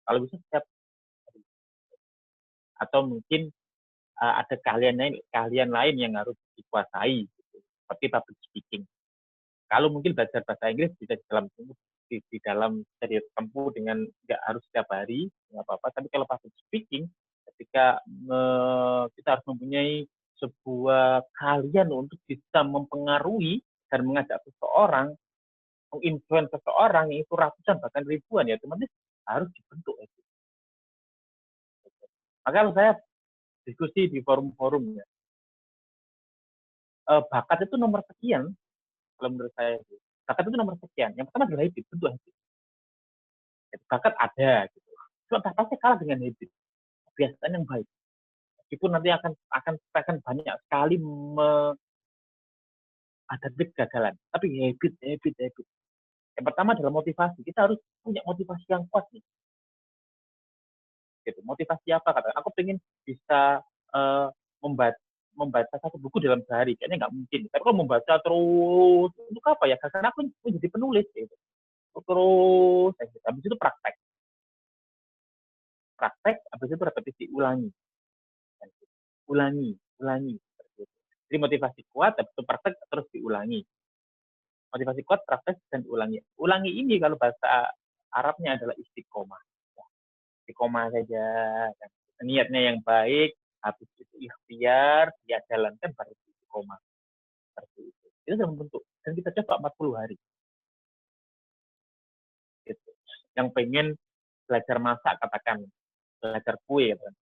Kalau bisa setiap hari. Atau mungkin ada keahlian lain yang harus dikuasai, gitu. Seperti public speaking. Kalau mungkin belajar bahasa Inggris bisa di dalam seri tempuh dengan nggak harus setiap hari, nggak apa-apa. Tapi kalau public speaking, ketika kita harus mempunyai sebuah keahlian untuk bisa mempengaruhi dan mengajak seseorang, menginfluence seseorang, itu ratusan bahkan ribuan, ya otomatis harus dibentuk. Maka kalau saya diskusi di forum-forum ya, bakat itu nomor sekian, kalau menurut saya. Bakat itu nomor sekian. Yang pertama adalah habit, bentuk habit. Bakat ada, gitu. Cuma pasti kalah dengan habit. Kebiasaan yang baik. Meskipun nanti akan banyak sekali menghadapi kegagalan. Tapi habit. Yang pertama adalah motivasi. Kita harus punya motivasi yang kuat nih. Gitu. Motivasi apa? Katakan, aku pengen bisa membaca 1 buku dalam sehari. Kayaknya nggak mungkin. Tapi kalau membaca terus, untuk apa ya? Karena aku menjadi penulis. Gitu. Terus, habis itu praktek, habis itu repetisi, ulangi. Jadi motivasi kuat, habis itu praktek, terus diulangi. Motivasi kuat, praktek, dan ulangi. Ulangi ini kalau bahasa Arabnya adalah istiqomah. Istiqomah saja. Niatnya yang baik, habis itu ikhtiar, dia jalankan baru istiqomah. Seperti itu. Itu dalam bentuk. Dan kita coba 40 hari. Gitu. Yang pengen belajar masak, katakan belajar kue, kan?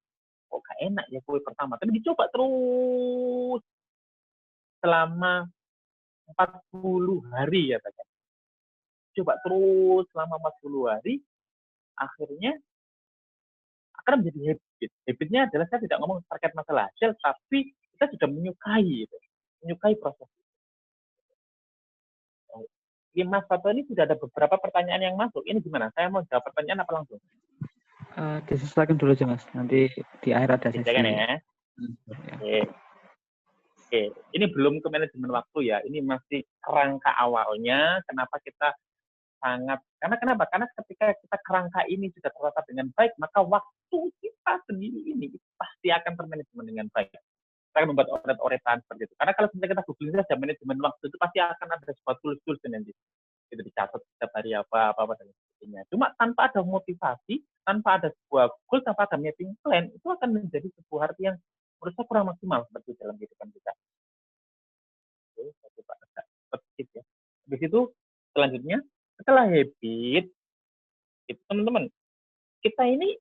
Kok gak enak ya kue pertama, tapi dicoba terus selama 40 hari ya, kan? Coba terus selama 40 hari, akhirnya akan menjadi habit. Habitnya adalah saya tidak ngomong terkait masalah hasil, tapi kita sudah menyukai itu, menyukai proses itu. Mas Fato ini sudah ada beberapa pertanyaan yang masuk. Ini gimana? Saya mau jawab pertanyaan apa langsung? Disesuaikan dulu aja Mas. Nanti di akhir ada sesi. Silakan ya. Ya. Oke. Oke, ini belum ke manajemen waktu ya. Ini masih kerangka awalnya. Kenapa kita sangat? Karena kenapa? Karena ketika kita kerangka ini sudah tertata dengan baik, maka waktu kita sendiri ini pasti akan termanajemen dengan baik. Kita akan membuat oret-oretan seperti itu. Karena kalau kita googling saja manajemen waktu itu pasti akan ada sebuah tools nanti. Itu dicatat setiap hari apa dan sebagainya. Cuma tanpa ada motivasi, tanpa ada sebuah goal, tanpa ada mapping plan, itu akan menjadi sebuah arti yang menurut saya kurang maksimal seperti dalam kehidupan kita. Oke, saya coba agak sedikit ya. Habis itu selanjutnya setelah habit, itu teman-teman, kita ini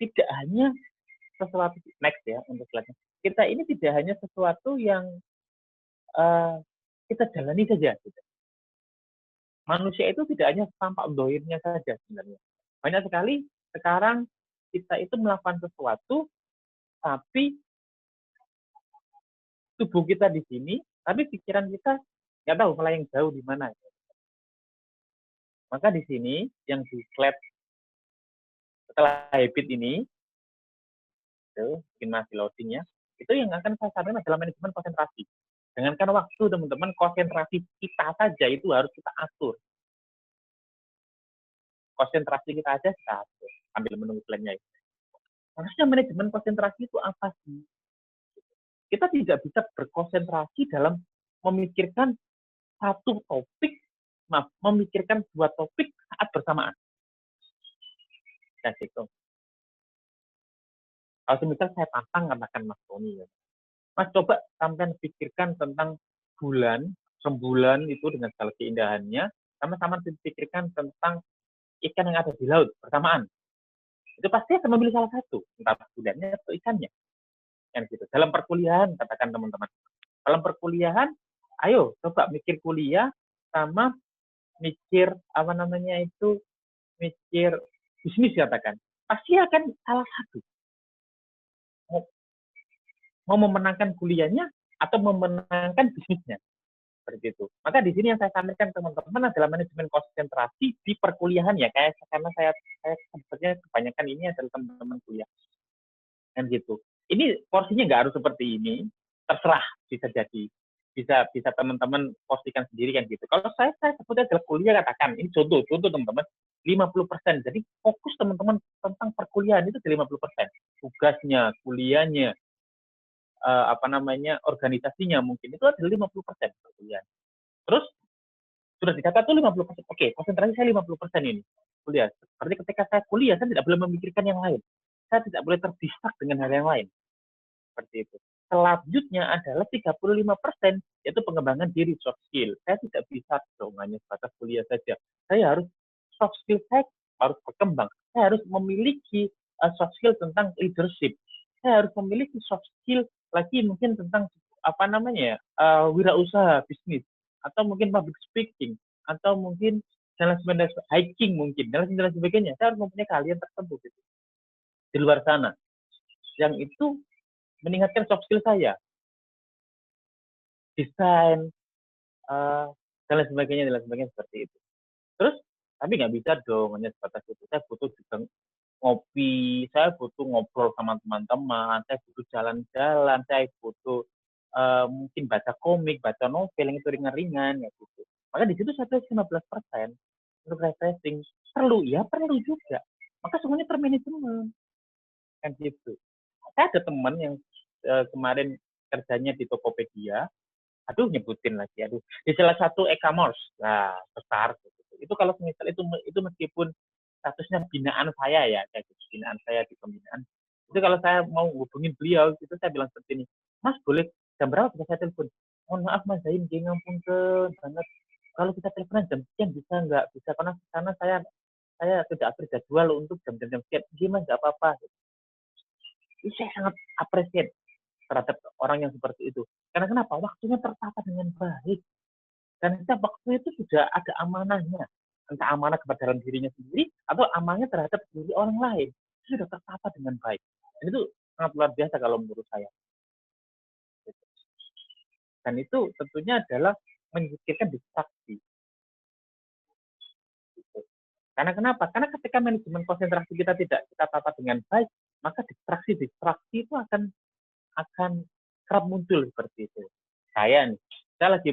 tidak hanya sesuatu next ya untuk selanjutnya. Kita ini tidak hanya sesuatu yang kita jalani saja. Gitu. Manusia itu tidak hanya tampak dohirnya saja sebenarnya. Banyak sekali sekarang kita itu melakukan sesuatu, tapi tubuh kita di sini, tapi pikiran kita nggak tahu malah yang jauh di mana. Maka di sini yang di slide setelah habit ini, itu bikin masih loadingnya, itu yang akan saya sampaikan adalah manajemen konsentrasi. Jangankan waktu teman-teman, konsentrasi kita saja itu harus kita atur. Konsentrasi kita aja kita atur sambil menunggu plannya. Harusnya manajemen konsentrasi itu apa sih? Kita tidak bisa berkonsentrasi dalam memikirkan satu topik, memikirkan dua topik saat bersamaan. Ya gitu. Kalau misal saya tantang katakan Mas Tony, ya. Mas coba sampai pikirkan tentang bulan, rembulan itu dengan segala keindahannya, sama-sama pikirkan tentang ikan yang ada di laut bersamaan. Itu pasti akan memilih salah satu, entah bulannya atau ikannya. Kan gitu. Dalam perkuliahan, katakan teman-teman. Dalam perkuliahan, ayo coba mikir kuliah sama mikir apa namanya itu, mikir bisnis katakan. Pasti akan salah satu. Mau memenangkan kuliahnya atau memenangkan bisnisnya. Seperti itu. Maka di sini yang saya sampaikan teman-teman adalah manajemen konsentrasi di perkuliahan ya, karena saya sebenarnya kebanyakan ini adalah teman-teman kuliah. Kan gitu. Ini porsinya nggak harus seperti ini, terserah, bisa jadi. Bisa teman-teman postingkan sendiri kan gitu. Kalau saya sebutnya adalah kuliah katakan, ini contoh teman-teman, 50%. Jadi fokus teman-teman tentang perkuliahan itu 50%. Tugasnya, kuliahnya, organisasinya mungkin itu adalah 50% perkuliahan. Terus sudah dicatat tuh 50%. Oke, konsentrasi saya 50% ini kuliah. Berarti ketika saya kuliah, saya tidak boleh memikirkan yang lain. Saya tidak boleh terdistrak dengan hal yang lain. Seperti itu. Selanjutnya adalah 35%, yaitu pengembangan diri, soft skill. Saya tidak bisa dong hanya sebatas kuliah saja. Saya harus soft skill saya harus berkembang. Saya harus memiliki soft skill tentang leadership. Saya harus memiliki soft skill lagi mungkin tentang wirausaha bisnis, atau mungkin public speaking, atau mungkin jalan hiking mungkin, dan sebagainya. Saya harus mempunyai keahlian tersebut gitu. Di luar sana. Yang itu meningkatkan soft skill saya. Desain, dan sebagainya seperti itu. Terus, tapi nggak bisa dong hanya sebatas itu. Saya butuh juga ngopi, saya butuh ngobrol sama teman-teman, saya butuh jalan-jalan, saya butuh mungkin baca komik, baca novel yang itu ringan-ringan, ya gitu. Maka di situ saya tulis 15% untuk refreshing. Perlu juga. Maka semuanya termanajemen. Kan gitu. Saya ada teman yang kemarin kerjanya di Tokopedia, nyebutin lagi, di salah satu e-commerce, besar. Gitu. Itu kalau misal itu meskipun statusnya binaan saya ya, kayak gitu, binaan saya di pembinaan. Itu kalau saya mau hubungin beliau, itu saya bilang seperti ini, Mas boleh jam berapa bisa saya telepon? Mohon maaf Mas Zain, ngampun banget. Kalau kita teleponan jam sekian bisa nggak? Bisa, karena saya tidak atur jadwal untuk jam-jam sekian. Gimana nggak apa-apa. Itu saya sangat appreciate terhadap orang yang seperti itu. Karena kenapa? Waktunya tertata dengan baik. Dan setiap waktu itu sudah ada amanahnya. Entah amanah kepada dalam dirinya sendiri, atau amanahnya terhadap diri orang lain. Itu sudah tertata dengan baik. Dan itu sangat luar biasa kalau menurut saya. Dan itu tentunya adalah menyingkirkan distraksi. Karena kenapa? Karena ketika manajemen konsentrasi kita tidak kita tata dengan baik, maka distraksi itu akan kerap muncul seperti itu. Saya lagi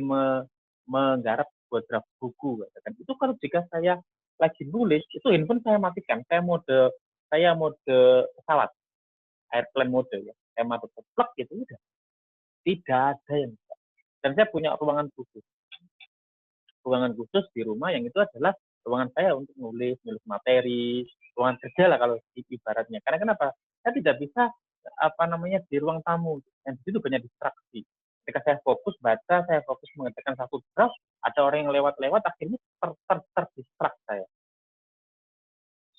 menggarap buat draft buku, katakan. Itu kalau jika saya lagi nulis, itu handphone saya matikan. Saya mode pesawat, airplane mode ya. Saya mati plek gitu udah. Tidak ada yang bisa. Dan saya punya ruangan khusus di rumah yang itu adalah ruangan saya untuk nulis materi, ruangan kerja lah kalau ibaratnya. Karena kenapa? Saya tidak bisa di ruang tamu. Dan di situ banyak distraksi. Ketika saya fokus baca, saya fokus mengerjakan satu draft, ada orang yang lewat-lewat, akhirnya terdistrak saya.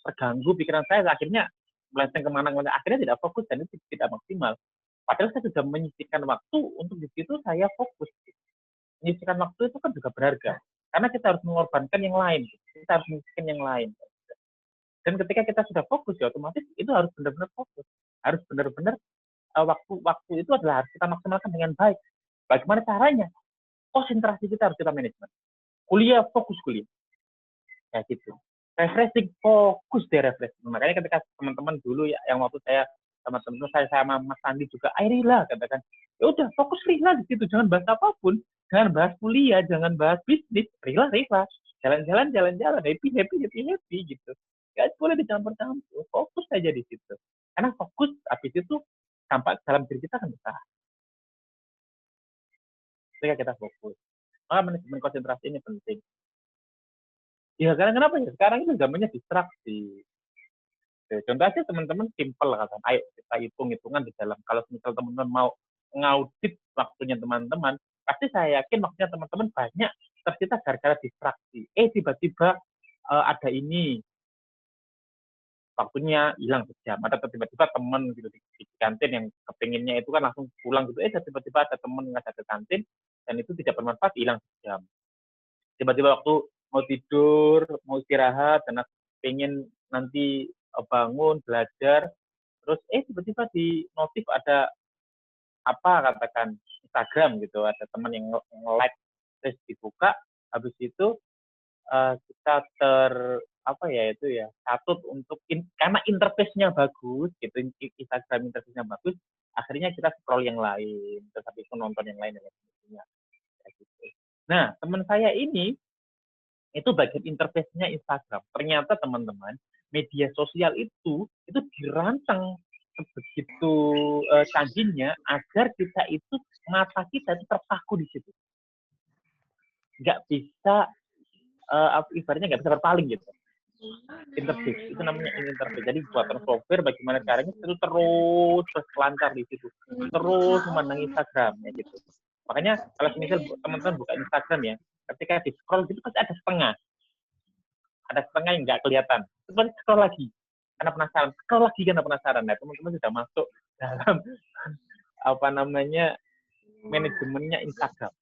Terganggu pikiran saya, akhirnya melenceng kemana-mana, akhirnya tidak fokus dan itu tidak maksimal. Padahal saya sudah menyisihkan waktu untuk di situ saya fokus. Menyisihkan waktu itu kan juga berharga. Karena kita harus mengorbankan yang lain. Kita harus menyisihkan yang lain. Dan ketika kita sudah fokus, ya otomatis itu harus benar-benar fokus. Harus benar-benar waktu itu adalah harus kita maksimalkan dengan baik. Bagaimana caranya? Konsentrasi kita harus kita manajemen. Kuliah, fokus kuliah. Ya gitu. Refreshing, fokus deh refreshing. Makanya ketika teman-teman dulu ya, yang waktu saya sama teman-teman saya sama Mas Sandi juga, rila katakan, ya udah fokus rila di situ, jangan bahas apapun, jangan bahas kuliah, jangan bahas bisnis, rila, jalan-jalan, happy gitu. Gak boleh dicampur-campur, fokus aja di situ. Karena fokus, habis itu tampak dalam diri kita kan besar. Ketika kita fokus, maka manajemen konsentrasi ini penting. Ya karena kenapa ya? Sekarang itu zamannya distraksi. Contoh aja teman-teman simpel kan, ayo kita hitung-hitungan di dalam. Kalau misal teman-teman mau ngaudit waktunya teman-teman, pasti saya yakin waktunya teman-teman banyak tersita gara-gara distraksi. Tiba-tiba ada ini, waktunya hilang sejam. Atau tiba-tiba teman gitu di kantin yang kepinginnya itu kan langsung pulang gitu. Tiba-tiba ada teman ngajak ke kantin dan itu tidak bermanfaat, hilang sejam. Tiba-tiba waktu mau tidur, mau istirahat, dan pengen nanti bangun, belajar, terus tiba-tiba di notif ada katakan Instagram gitu, ada teman yang nge-like, terus dibuka, habis itu kita catut untuk karena interface-nya bagus gitu, Instagram interface-nya bagus, akhirnya kita scroll yang lain, terus habis itu nonton yang lain dan sebagainya. Gitu. Nah, teman saya ini itu bagian interface-nya Instagram. Ternyata teman-teman, media sosial itu dirancang sebegitu canggihnya agar kita itu, mata kita itu terpaku di situ. Nggak bisa, ibaratnya nggak bisa berpaling gitu. Interface, itu namanya interface. Jadi buatan software bagaimana caranya itu terus lancar di situ. Terus memandangi Instagram ya gitu. Makanya kalau misal teman-teman buka Instagram ya, ketika di scroll gitu pasti ada setengah yang nggak kelihatan. Terus scroll lagi karena penasaran. Nah, teman-teman sudah masuk dalam manajemennya Instagram.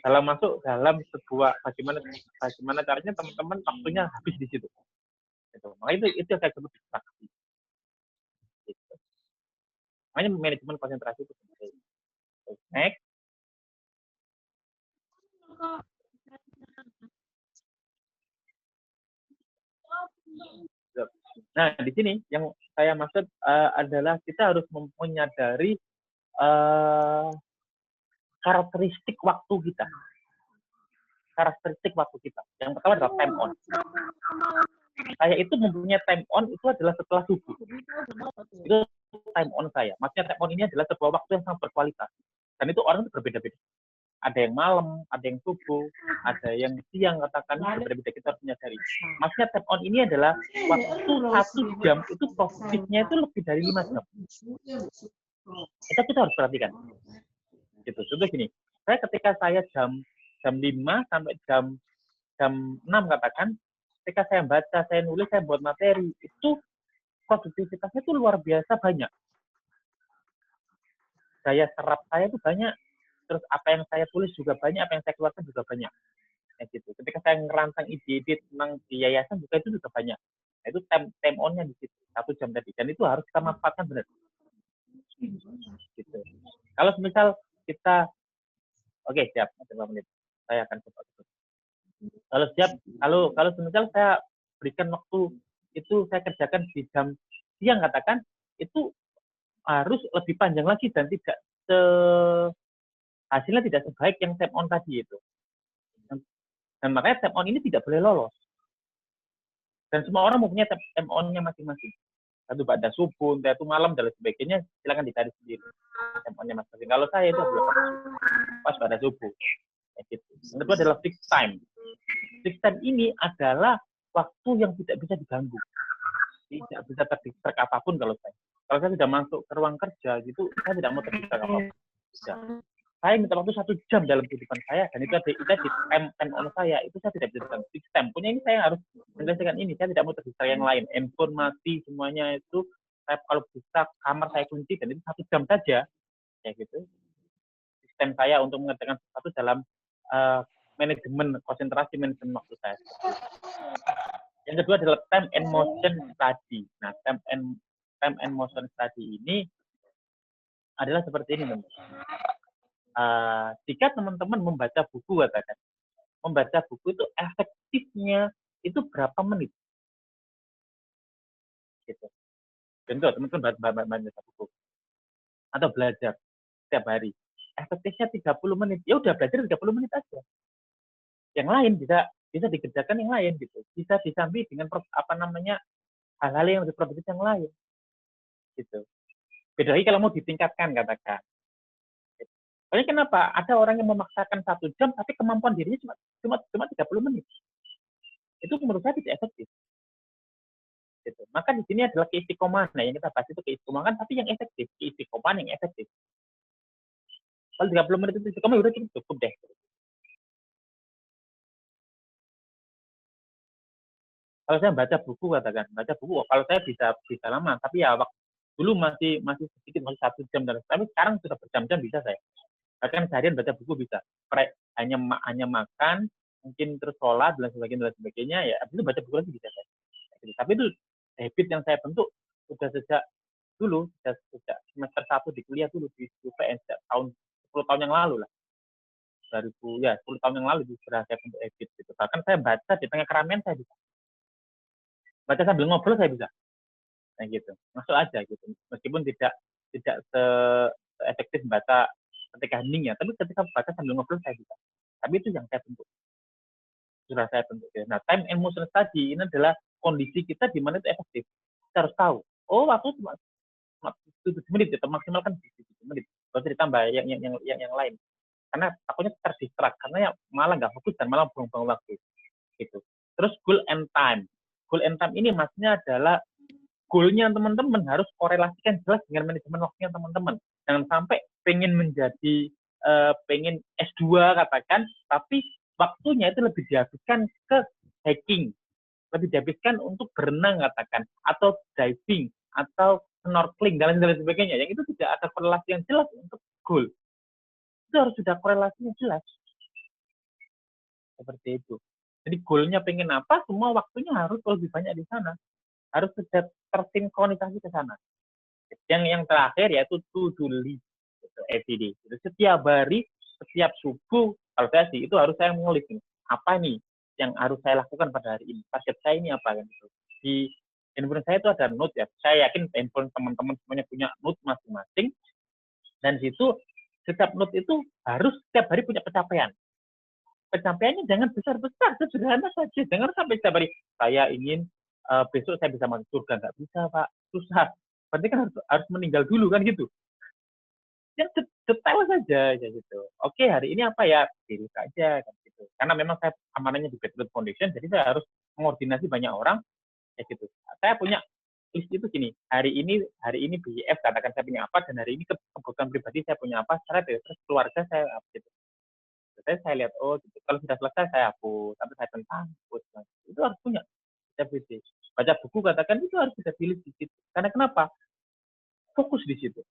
Masuk dalam sebuah bagaimana caranya teman-teman waktunya habis di situ. Gitu. Makanya itu yang saya sebut distraksi. Gitu. Makanya manajemen konsentrasi itu penting. Next. Nah, di sini yang saya maksud adalah kita harus menyadari karakteristik waktu kita. Yang pertama adalah time on. Saya itu mempunyai time on itu adalah setelah subuh. Itu time on saya. Maksudnya time on ini adalah sebuah waktu yang sangat berkualitas. Dan itu orang itu berbeda-beda. Ada yang malam, ada yang subuh, ada yang siang, katakan berbeda-beda, kita harus menyadari. Maksudnya time on ini adalah waktu 1 jam itu produktifnya itu lebih dari 5 jam. Itu kita harus perhatikan. Gitu. Contoh gini, ketika saya jam 5 sampai jam 6 katakan, ketika saya baca, saya nulis, saya buat materi, itu produktivitasnya itu luar biasa banyak. Daya serap saya itu banyak. Terus apa yang saya tulis juga banyak, apa yang saya keluarkan juga banyak. Ya gitu. Ketika saya ngerancang ide-ide tentang di yayasan juga itu juga banyak. Nah, itu time on-nya di situ, 1 jam tadi. Dan itu harus kita manfaatkan benar. Gitu. Kalau misal kita, oke, siap, 5 menit. Saya akan coba. Kalau misal saya berikan waktu itu saya kerjakan di jam siang katakan, itu harus lebih panjang lagi dan tidak hasilnya tidak sebaik yang tap on tadi itu. Dan makanya tap on ini tidak boleh lolos. Dan semua orang mempunyai tap on-nya masing-masing. Satu pada subuh, satu malam, dan sebagainya, silakan dicari sendiri. Tap on-nya masing-masing. Kalau saya itu adalah pas pada subuh. Gitu. Yang kedua adalah fixed time. Fixed time ini adalah waktu yang tidak bisa diganggu. Tidak bisa terdistract apapun kalau saya. Kalau saya sudah masuk ke ruang kerja, gitu, saya tidak mau terdistract apapun. Sudah. Saya minta waktu 1 jam dalam kehidupan saya, dan itu di time on saya, itu saya tidak bisa fixed time. Punya ini saya harus menyelesaikan ini, saya tidak mau terdistract yang lain. Handphone mati, semuanya itu, saya kalau bisa kamar saya kunci, dan itu 1 jam saja, ya gitu. Sistem saya untuk mengerjakan sesuatu dalam manajemen konsentrasi, manajemen waktu saya. Yang kedua adalah time and motion study. Nah, time and motion study ini adalah seperti ini, teman-teman. Jika teman-teman membaca buku, katakan, membaca buku itu efektifnya itu berapa menit? Gitu. Contoh, teman-teman baca buku atau belajar setiap hari. Efektifnya 30 menit. Ya udah belajar 30 menit aja. Yang lain bisa dikerjakan yang lain gitu. Bisa disambi dengan hal-hal yang lebih produktif yang lain. Gitu. Beda lagi kalau mau ditingkatkan, katakan. Soalnya kenapa? Ada orang yang memaksakan 1 jam, tapi kemampuan dirinya cuma 30 menit. Itu menurut saya tidak efektif. Gitu. Maka di sini adalah keistiqomahan. Nah, yang kita bahas itu keistiqomahan, tapi yang efektif. Keistiqomahan yang efektif. Kalau 30 menit itu istiqomah, udah cukup deh. Kalau saya baca buku, katakan, kalau saya bisa lama, tapi ya dulu masih sedikit, masih 1 jam, tapi sekarang sudah berjam-jam bisa saya. Bahkan seharian baca buku bisa. Hanya makan, mungkin terus sholat dan sebagainya, ya habis itu baca buku lagi bisa saya. Tapi itu habit yang saya bentuk sudah sejak dulu, sejak semester 1 di kuliah dulu di UPN, sejak 10 tahun yang lalu lah. 10 tahun yang lalu sudah saya bentuk habit gitu. Bahkan saya baca di tengah keramaian saya bisa. Baca sambil ngobrol saya bisa. Nah gitu. Masuk aja gitu. Meskipun tidak se-efektif baca ketika hening ya, tapi ketika baca sambil ngobrol saya bisa. Tapi itu yang saya bentuk. Sudah saya bentuk. Nah, time and motion study ini adalah kondisi kita di mana itu efektif. Kita harus tahu. Oh, waktu cuma 7 menit, itu maksimalkan 7 menit. Kalau ditambah yang lain. Karena takutnya terdistract, karena ya malah nggak fokus dan malah buang-buang waktu. Gitu. Terus goal and time. Goal and time ini maksudnya adalah goalnya teman-teman harus korelasikan jelas dengan manajemen waktunya teman-teman. Jangan sampai pengen S2 katakan, tapi waktunya itu lebih dihabiskan ke hiking, lebih dihabiskan untuk berenang katakan, atau diving, atau snorkeling, dan lain sebagainya. Yang itu tidak ada korelasi yang jelas untuk goal. Itu harus sudah korelasinya jelas. Seperti itu. Jadi goalnya pengen apa, semua waktunya harus lebih banyak di sana. Harus sudah tersinkronisasi ke sana. Yang terakhir yaitu to-do list, everyday. Setiap hari, setiap subuh, kalau saya sih itu harus saya menulis nih, apa nih yang harus saya lakukan pada hari ini. Target saya ini apa kan? Di handphone saya itu ada note ya. Saya yakin handphone teman-teman semuanya punya note masing-masing. Dan di situ setiap note itu harus setiap hari punya pencapaian. Pencapaiannya jangan besar-besar, sederhana saja. Jangan sampai setiap hari saya ingin besok saya bisa masuk surga, nggak bisa Pak, susah. Berarti kan harus meninggal dulu kan gitu. Yang detail saja ya gitu. Oke, hari ini apa ya, pilih saja kan gitu. Karena memang saya amanahnya di Better Foundation, jadi saya harus mengordinasi banyak orang ya gitu. Saya punya list itu gini, hari ini BIF katakan saya punya apa, dan hari ini kebutuhan pribadi saya punya apa, terus keluarga saya apa gitu. Saya lihat, oh gitu. Kalau sudah selesai saya hapus, atau saya tentang hapus. Itu harus punya. Baca buku katakan itu harus kita pilih di situ. Karena kenapa? Fokus di situ.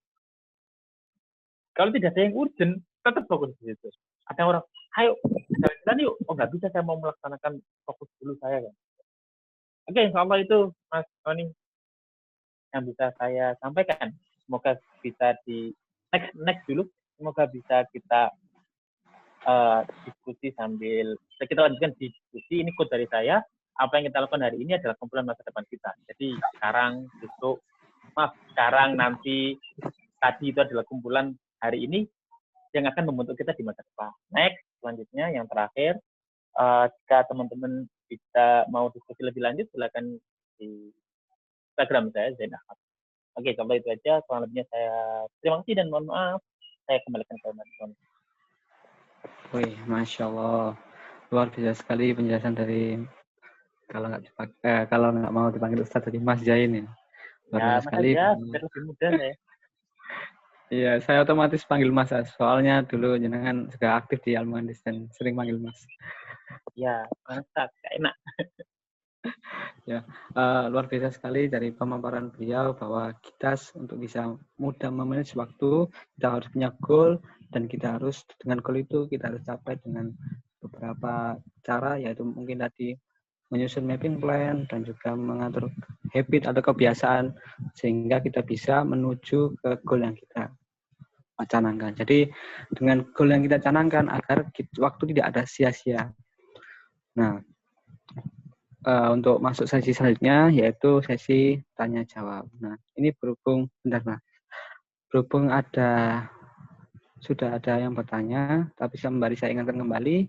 Kalau tidak ada yang urgent, tetap fokus di situ. Ada orang, ayo jalan-jalan yuk. Oh nggak bisa, saya mau melaksanakan fokus dulu saya kan. Oke, insya Allah itu Mas Tony yang bisa saya sampaikan. Semoga bisa di next dulu. Semoga bisa kita diskusi sambil kita lanjutkan diskusi. Ini quote dari saya. apa yang kita lakukan hari ini adalah kumpulan masa depan kita. Jadi sekarang, besok, sekarang, nanti, tadi itu adalah kumpulan hari ini yang akan membentuk kita di masa depan. Next, selanjutnya yang terakhir, jika teman-teman bisa mau diskusi lebih lanjut, silakan di Instagram saya, Zain Ahmad. Oke, kalau itu aja. Kurang lebihnya saya terima kasih dan mohon maaf. Saya kembalikan ke Mas. Wih, Masya Allah. Luar biasa sekali penjelasan dari kalau nggak mau dipanggil Ustadz dari Mas Zain ya. Luar Ya, biasa Mas sekali. aja, biar lebih mudah saya. Iya, saya otomatis panggil Mas. Soalnya dulu jenengan juga aktif di Al-Muhandis dan sering panggil Mas. Ya, mantap, enak. Luar biasa sekali dari pemaparan beliau bahwa kita untuk bisa mudah memanage waktu, kita harus punya goal dan kita harus dengan goal itu kita harus capai dengan beberapa cara, yaitu mungkin tadi menyusun mapping plan dan juga mengatur habit atau kebiasaan sehingga kita bisa menuju ke goal yang kita canangkan. Jadi dengan goal yang kita canangkan agar waktu tidak ada sia-sia. Nah, untuk masuk sesi selanjutnya yaitu sesi tanya jawab. Nah, ini berhubung sudah ada yang bertanya, tapi sembari saya ingatkan kembali,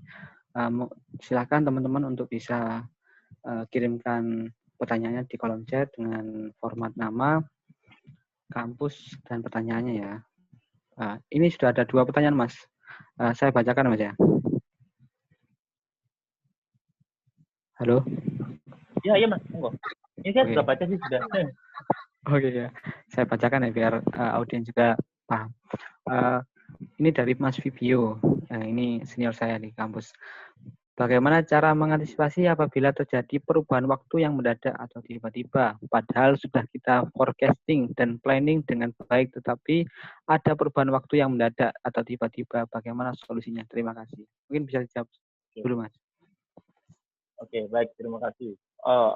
silakan teman-teman untuk bisa kirimkan pertanyaannya di kolom chat dengan format nama, kampus, dan pertanyaannya ya. Ini sudah ada 2 pertanyaan, Mas. Saya bacakan, Mas ya. Halo? Iya, Mas. Monggo. Ini saya sudah baca sih, sudah. Oke ya, saya bacakan ya biar audiens juga paham. Ini dari Mas Vibio, ini senior saya di kampus. Bagaimana cara mengantisipasi apabila terjadi perubahan waktu yang mendadak atau tiba-tiba, padahal sudah kita forecasting dan planning dengan baik, tetapi ada perubahan waktu yang mendadak atau tiba-tiba, bagaimana solusinya? Terima kasih. Mungkin bisa dijawab dulu, Mas. Oke, baik, terima kasih.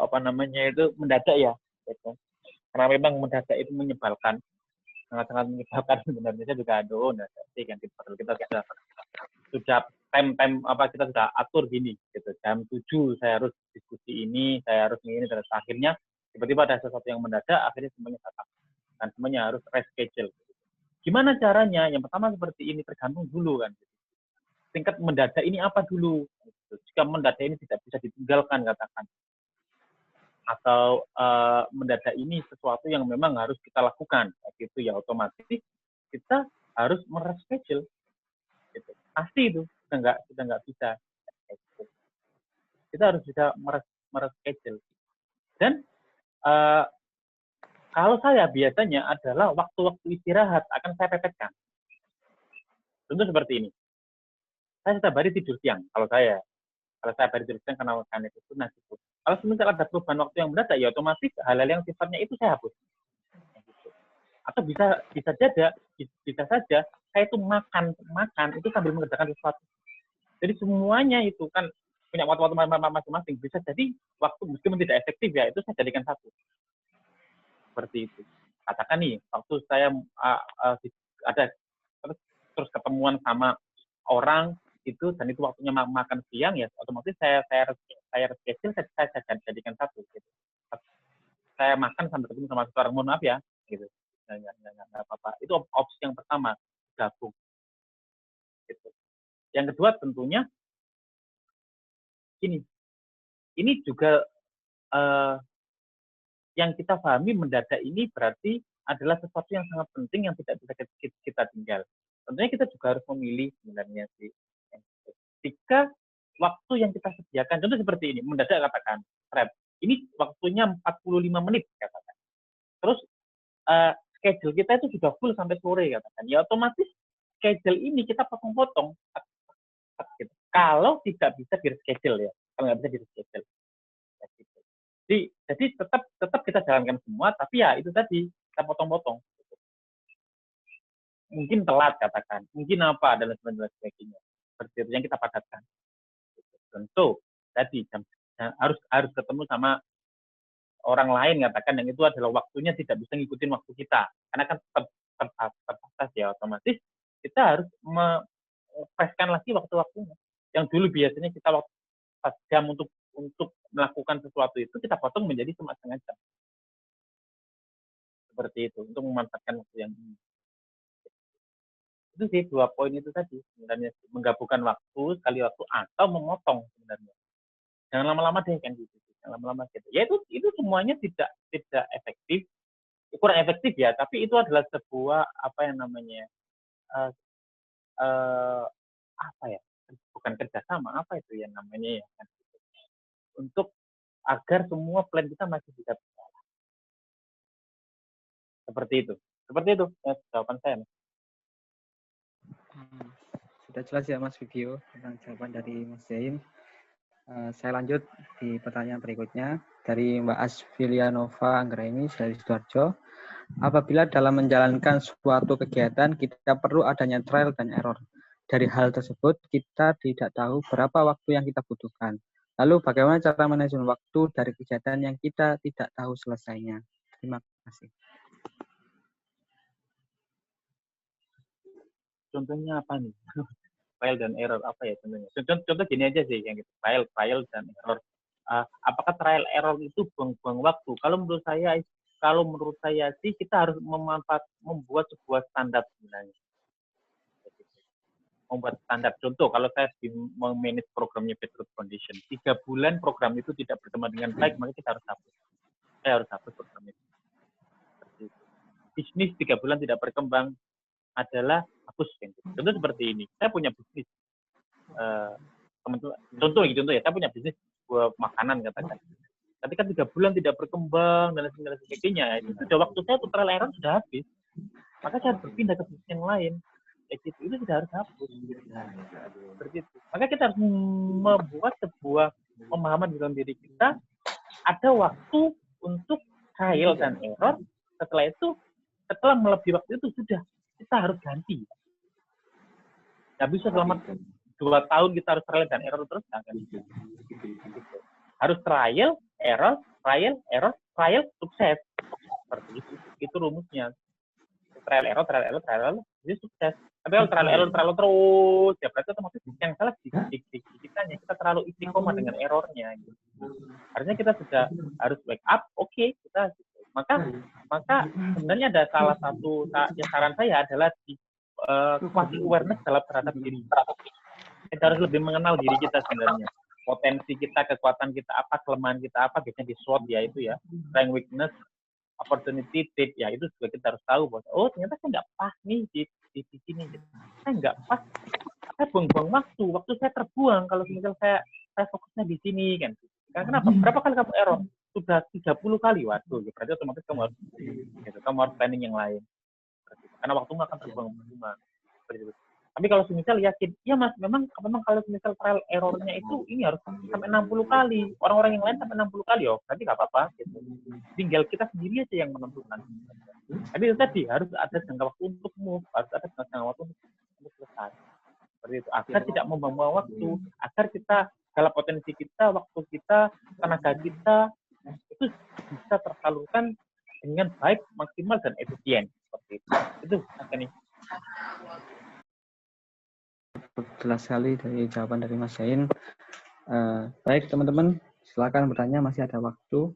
Apa namanya itu mendadak ya? Karena memang mendadak itu menyebalkan, sangat-sangat menyebalkan sebenarnya. Saya juga aduh, sih kan kita sudah time apa kita sudah atur gini gitu. Jam 7 saya harus diskusi ini, saya harus ini, terus akhirnya tiba-tiba ada sesuatu yang mendadak, akhirnya semuanya batal dan semuanya harus reschedule. Gimana caranya? Yang pertama seperti ini, tergantung dulu kan. Tingkat mendadak ini apa dulu? Jika mendadak ini tidak bisa ditinggalkan katakan, atau mendadak ini sesuatu yang memang harus kita lakukan, gitu ya otomatis kita harus mereschedule. Gitu. Pasti itu sudah nggak bisa. Kita harus bisa mereschedule. Dan kalau saya biasanya adalah waktu-waktu istirahat akan saya pepetkan. Tentu seperti ini. Saya setiap hari tidur siang. Kalau saya hari tidur siang karena itu gitu. Kalau semisal ada perubahan waktu yang mendadak, ya otomatis hal-hal yang sifatnya itu saya hapus. Atau bisa saja saya itu makan itu sambil mengerjakan sesuatu. Jadi semuanya itu kan punya waktu-waktu masing-masing. Bisa jadi waktu meskipun tidak efektif ya, itu saya jadikan satu. Seperti itu. Katakan nih, waktu saya ada terus ketemuan sama orang itu dan itu waktunya makan siang ya, otomatis saya reschedule, saya jadikan satu. Gitu. Saya makan sambil ketemu sama seorang, mohon maaf ya, gitu. Nggak apa-apa. Itu opsi yang pertama, gabung. Gitu. Yang kedua tentunya ini juga yang kita pahami mendadak ini berarti adalah sesuatu yang sangat penting yang tidak bisa kita tinggal. Tentunya kita juga harus memilih sebenarnya sih. Jika waktu yang kita sediakan, contoh seperti ini, mendadak katakan, ini waktunya 45 menit katakan. Terus schedule kita itu sudah full sampai sore katakan. Ya otomatis schedule ini kita potong-potong. Gitu. Kalau tidak bisa di-reschedule ya, kalau nggak bisa di-reschedule. Jadi tetap kita jalankan semua, tapi ya itu tadi kita potong-potong. Mungkin telat katakan, mungkin apa dan sebagainya. Seperti itu yang kita padatkan. Tentu tadi harus ketemu sama orang lain katakan, yang itu adalah waktunya tidak bisa ngikutin waktu kita, karena kan terbatas ya, otomatis kita harus mempreskan lagi waktu-waktunya. Yang dulu biasanya kita 4 jam untuk untuk melakukan sesuatu itu kita potong menjadi cuma setengah jam. Seperti itu, untuk memanfaatkan waktu yang ini. Itu sih 2 poin itu tadi sebenarnya, menggabungkan waktu, sekali waktu, atau memotong sebenarnya. Jangan lama-lama deh kan gitu. Jangan lama-lama gitu. Ya itu semuanya tidak efektif, kurang efektif ya, tapi itu adalah sebuah apa yang namanya apa ya? Bukan kerjasama, apa itu yang namanya ya kan? Untuk agar semua plan kita masih bisa berjalan. Seperti itu. Seperti itu jawaban saya. Sudah jelas ya Mas Vigio tentang jawaban dari Mas Zain. Saya lanjut di pertanyaan berikutnya dari Mbak Asfilianova Anggraini dari Sidoarjo. Apabila dalam menjalankan suatu kegiatan kita perlu adanya trial dan error. Dari hal tersebut kita tidak tahu berapa waktu yang kita butuhkan. Lalu bagaimana cara manajemen waktu dari kegiatan yang kita tidak tahu selesainya? Terima kasih. Contohnya apa nih? Trial dan error apa ya contohnya? Contoh gini aja sih yang gitu. Trial dan error. Apakah trial error itu buang-buang waktu? Kalau menurut saya sih kita harus membuat sebuah standar sebenarnya. Membuat standar. Contoh, kalau saya memanage programnya Bedrock Foundation, 3 bulan program itu tidak berkembang dengan baik, maka kita harus hapus. Saya harus hapus program itu. Bisnis 3 bulan tidak berkembang adalah hapus. Contoh seperti ini. Saya punya bisnis. Contoh ya, saya punya bisnis buah makanan katakan. Tapi kan 3 bulan tidak berkembang dan sebagainya. Itu sudah waktu saya untuk trial error sudah habis. Maka saya harus berpindah ke bisnis yang lain. Itu sudah harus hapus. Seperti itu. Maka kita harus membuat sebuah pemahaman dalam diri kita. Ada waktu untuk trial dan error. Setelah itu, setelah melebihi waktu itu sudah kita harus ganti. Nggak bisa selama 2 tahun kita harus trial dan error terus. Harus trial, error, sukses. Seperti itu. Itu rumusnya. Trial, error, jadi sukses. Tapi kalau trial, error terus, ya berarti otomatis yang salah di kitanya. Kita terlalu istiqomah dengan errornya. Gitu. Harusnya kita sudah harus wake up, oke, kita gitu. Maka sebenarnya ada salah satu saran saya adalah quasi awareness terhadap diri. Kita harus lebih mengenal diri kita sebenarnya. Potensi kita, kekuatan kita apa, kelemahan kita apa, biasanya di SWOT ya itu ya. Strength, weakness, opportunity, threat, ya itu juga kita harus tahu bahwa oh ternyata saya nggak pas nih di sini. Saya nggak pas, saya buang-buang waktu saya terbuang kalau misal saya fokusnya di sini kan. Karena kenapa? Berapa kali kamu error? Sudah 30 kali, waduh, ya berarti otomatis kamu harus planning yang lain. Karena waktumu akan terbuang cuma. Tapi kalau misal yakin, ya mas, memang kalau misal trial errornya itu ini harus sampai 60 kali. Orang-orang yang lain sampai 60 kali, oh berarti nggak apa-apa. Gitu. Tinggal kita sendiri aja yang menentukan. Tapi itu tadi, harus ada jangka waktu untuk move, harus ada jangka waktu untuk selesai. Seperti itu. Agar tidak membuang waktu, agar kita, segala potensi kita, waktu kita, tenaga kita, itu bisa tersalurkan dengan baik, maksimal, dan efisien. Seperti itu. Itu nih. Jelas sekali dari jawaban dari Mas Zain. Baik teman-teman, silakan bertanya, masih ada waktu.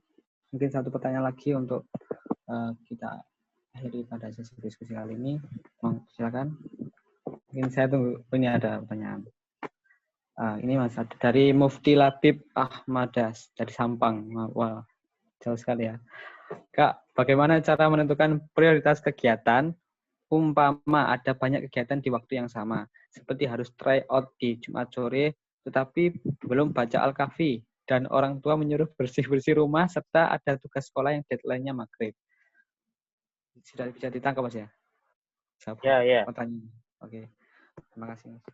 Mungkin satu pertanyaan lagi untuk kita akhiri pada sesi diskusi kali ini. Silakan. Mungkin saya tunggu. Ini ada pertanyaan. Ini Mas, dari Mufti Labib Ahmadas dari Sampang. Wah, jauh sekali ya. Kak, bagaimana cara menentukan prioritas kegiatan? Umpama ada banyak kegiatan di waktu yang sama, seperti harus try out di Jumat sore, tetapi belum baca Al-Kahfi, dan orang tua menyuruh bersih-bersih rumah, serta ada tugas sekolah yang deadline-nya maghrib. Sudah bisa ditangkap, Mas ya? Ya. Pertanyaan. Oke. Terima kasih, Mas.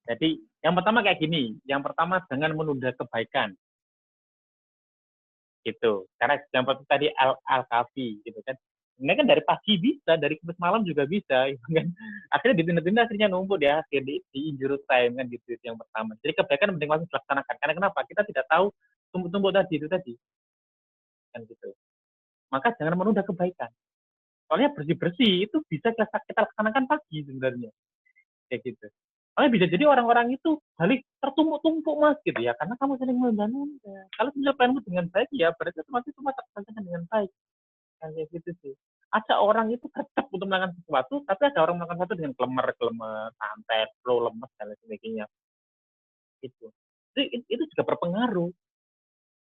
Jadi, yang pertama kayak gini. Yang pertama, jangan menunda kebaikan. Gitu. Karena yang pertama tadi Al-Kahfi, gitu kan. Ini kan dari pagi bisa, dari malam juga bisa, gitu kan. Akhirnya ditunda-tunda, akhirnya numpuk di akhir di injury time kan gitu itu yang pertama. Jadi kebaikan penting langsung dilaksanakan. Karena kenapa? Kita tidak tahu tumpuk-tumpuk tadi. Kan gitu. Maka jangan menunda kebaikan. Soalnya bersih-bersih itu bisa kita laksanakan pagi sebenarnya. Kayak gitu. Makanya bisa jadi orang-orang itu balik tertumpuk-tumpuk Mas gitu ya, karena kamu sering menunda-nunda. Kalau penyelesaianmu dengan baik ya berarti otomatis semua terselesaikan dengan baik. Kan kayak gitu sih. Ada orang itu gercep untuk melakukan sesuatu, tapi ada orang melakukan sesuatu dengan klemer, santai, slow, lemes dan lain sebagainya. Itu. Itu juga berpengaruh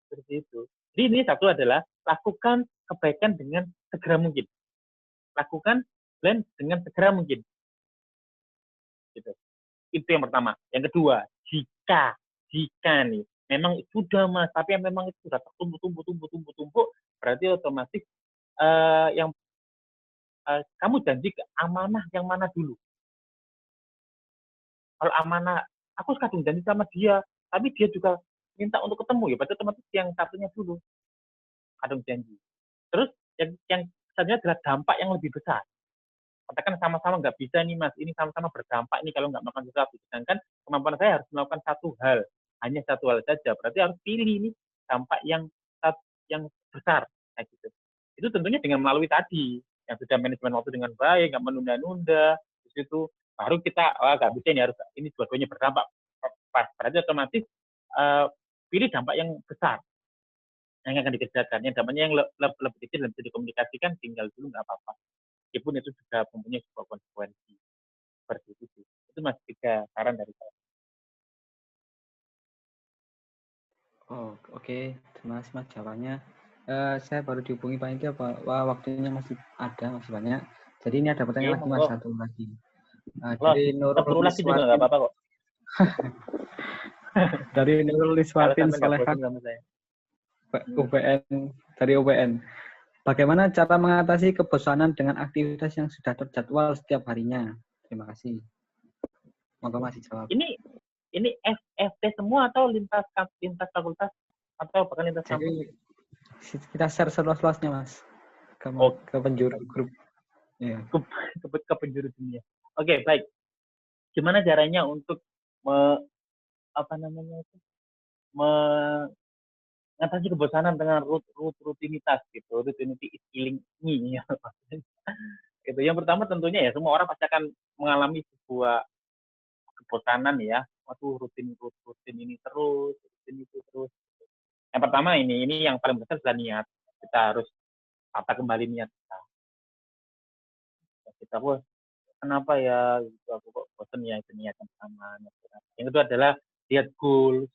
seperti itu. Jadi ini satu adalah lakukan kebaikan dengan segera mungkin. Lakukan plan dengan segera mungkin. Gitu. Itu yang pertama. Yang kedua, jika nih memang sudah Mas, tapi yang memang itu sudah tertumpuk, berarti otomatis yang kamu janji ke amanah yang mana dulu. Kalau amanah, aku kadung janji sama dia, tapi dia juga minta untuk ketemu ya, berarti otomatis yang satunya dulu kadung janji. Terus yang selanjutnya adalah dampak yang lebih besar. Katakan sama-sama nggak bisa nih Mas, ini sama-sama berdampak nih kalau nggak melakukan sesuatu. Sedangkan kemampuan saya harus melakukan satu hal, hanya satu hal saja. Berarti harus pilih nih dampak yang besar. Nah, gitu. Itu tentunya dengan melalui tadi, yang sudah manajemen waktu dengan baik, nggak menunda-nunda, terus itu baru kita, nggak bisa ini harus ini dua-duanya berdampak pas. Berarti otomatis pilih dampak yang besar yang akan dikerjakan. Yang dampaknya yang lebih kecil dan bisa dikomunikasikan, tinggal dulu nggak apa-apa. Meskipun itu juga mempunyai sebuah konsekuensi seperti itu sih. Itu Mas 3 saran dari saya. Oh, oke. Terima kasih Mas jawabannya. Saya baru dihubungi panitia, waktunya masih banyak. Jadi ini ada pertanyaan lagi Mas, satu lagi. Dari Nurul lagi juga nggak apa-apa kok. Dari Nurul Liswatin Solehan, UPN, dari UPN. Bagaimana cara mengatasi kebosanan dengan aktivitas yang sudah terjadwal setiap harinya? Terima kasih. Monggo Mas dijawab. Ini FT semua atau lintas fakultas atau bahkan lintas kampus? Kita share seluas-luasnya Mas ke penjuru grup. Ya. Ke penjuru dunia. Oke, baik. Gimana caranya untuk mengatasi kebosanan dengan rutinitas gitu, rutinity is killing me ya. Gitu. Yang pertama tentunya ya semua orang pasti akan mengalami sebuah kebosanan ya. Waduh, rutin ini terus, rutin itu terus. Yang pertama ini yang paling besar adalah niat. Kita harus tata kembali niat kita. Kita kenapa ya gitu, aku kok bosan ya itu niat yang pertama. Yang kedua adalah lihat goal.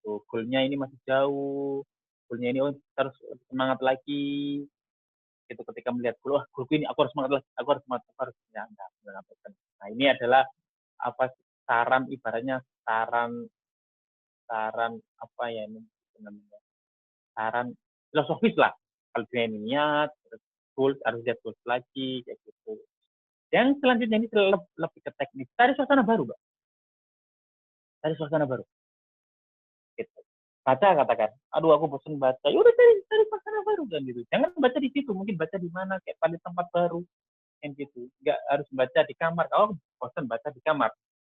Goalnya ini masih jauh. Goalnya ini harus semangat lagi. Gitu ketika melihat goal, goalku ini aku harus semangat lagi, aku harus ya enggak. Nah, ini adalah saran ibaratnya saran apa ya ini namanya? Saran filosofis lah. Kalau dia ini niat, goals harus lihat goals lagi kayak gitu. Yang selanjutnya ini lebih ke teknis. Cari suasana baru, Mbak. Cari suasana baru. Gitu. Baca katakan, aduh aku bosan baca. Ya udah cari suasana baru kan gitu. Jangan baca di situ, mungkin baca di mana kayak pada tempat baru kan gitu. Enggak harus baca di kamar. Kalau bosan baca di kamar.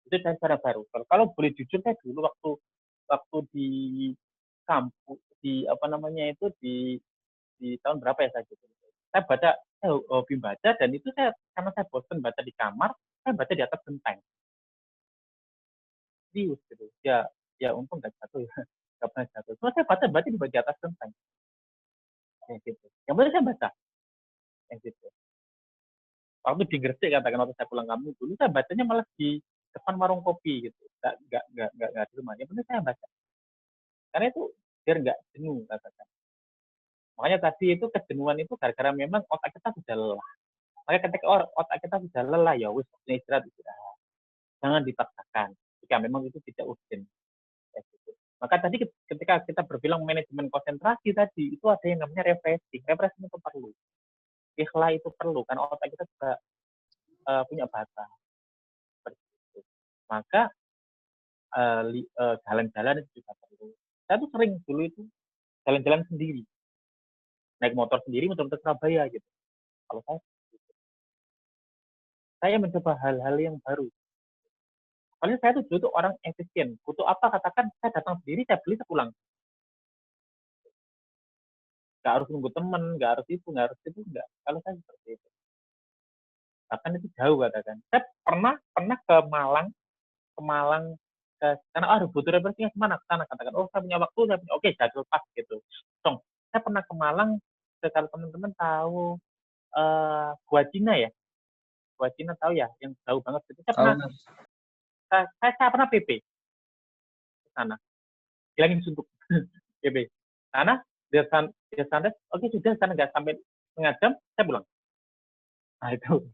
Itu cari cara baru. Kalau boleh jujur saya dulu waktu di kampus di tahun berapa ya saya gitu. Saya hobi baca dan itu karena saya bosan baca di kamar, saya baca di atas genteng. Serius gitu. Ya untung nggak jatuh ya. Nggak pernah jatuh. Cuma saya baca di atas genteng. Kayak gitu. Yang penting saya baca. Kayak gitu. Waktu di Gresik katakan waktu saya pulang kampung dulu saya bacanya malah di depan warung kopi gitu. Nggak di rumah. Yang penting saya baca. Karena itu biar nggak jenuh katakan. Makanya tadi itu kejenuhan itu gara-gara memang otak kita sudah lelah. Makanya ketika otak kita sudah lelah ya wis istirahat. Jangan dipaksakan jika memang itu tidak urgent. Maka tadi ketika kita berbilang manajemen konsentrasi tadi itu ada yang namanya refreshing. Refreshing itu perlu. Ikhlas itu perlu karena otak kita juga punya batas. Maka jalan-jalan itu juga perlu. Saya tuh sering dulu itu jalan-jalan sendiri. Naik motor sendiri untuk ke Surabaya gitu. Kalau saya mencoba hal-hal yang baru. Soalnya saya tuh dulu tuh orang efisien. Butuh apa katakan saya datang sendiri, saya beli, saya pulang. Nggak harus nunggu teman, nggak harus itu, nggak. Kalau saya seperti itu. bahkan itu jauh katakan. Saya pernah ke Malang karena butuh referensinya kemana, ke sana, katakan, oh saya punya waktu, saya punya, oke, jadwal pas gitu. So, saya pernah ke Malang, kalau teman-teman tahu Gua Cina ya, Gua Cina tahu ya, yang jauh banget itu. Saya pernah PP ke sana, hilangin suntuk PP sana, dia sana, oke sudah, sana nggak sampai setengah jam, saya pulang. Nah itu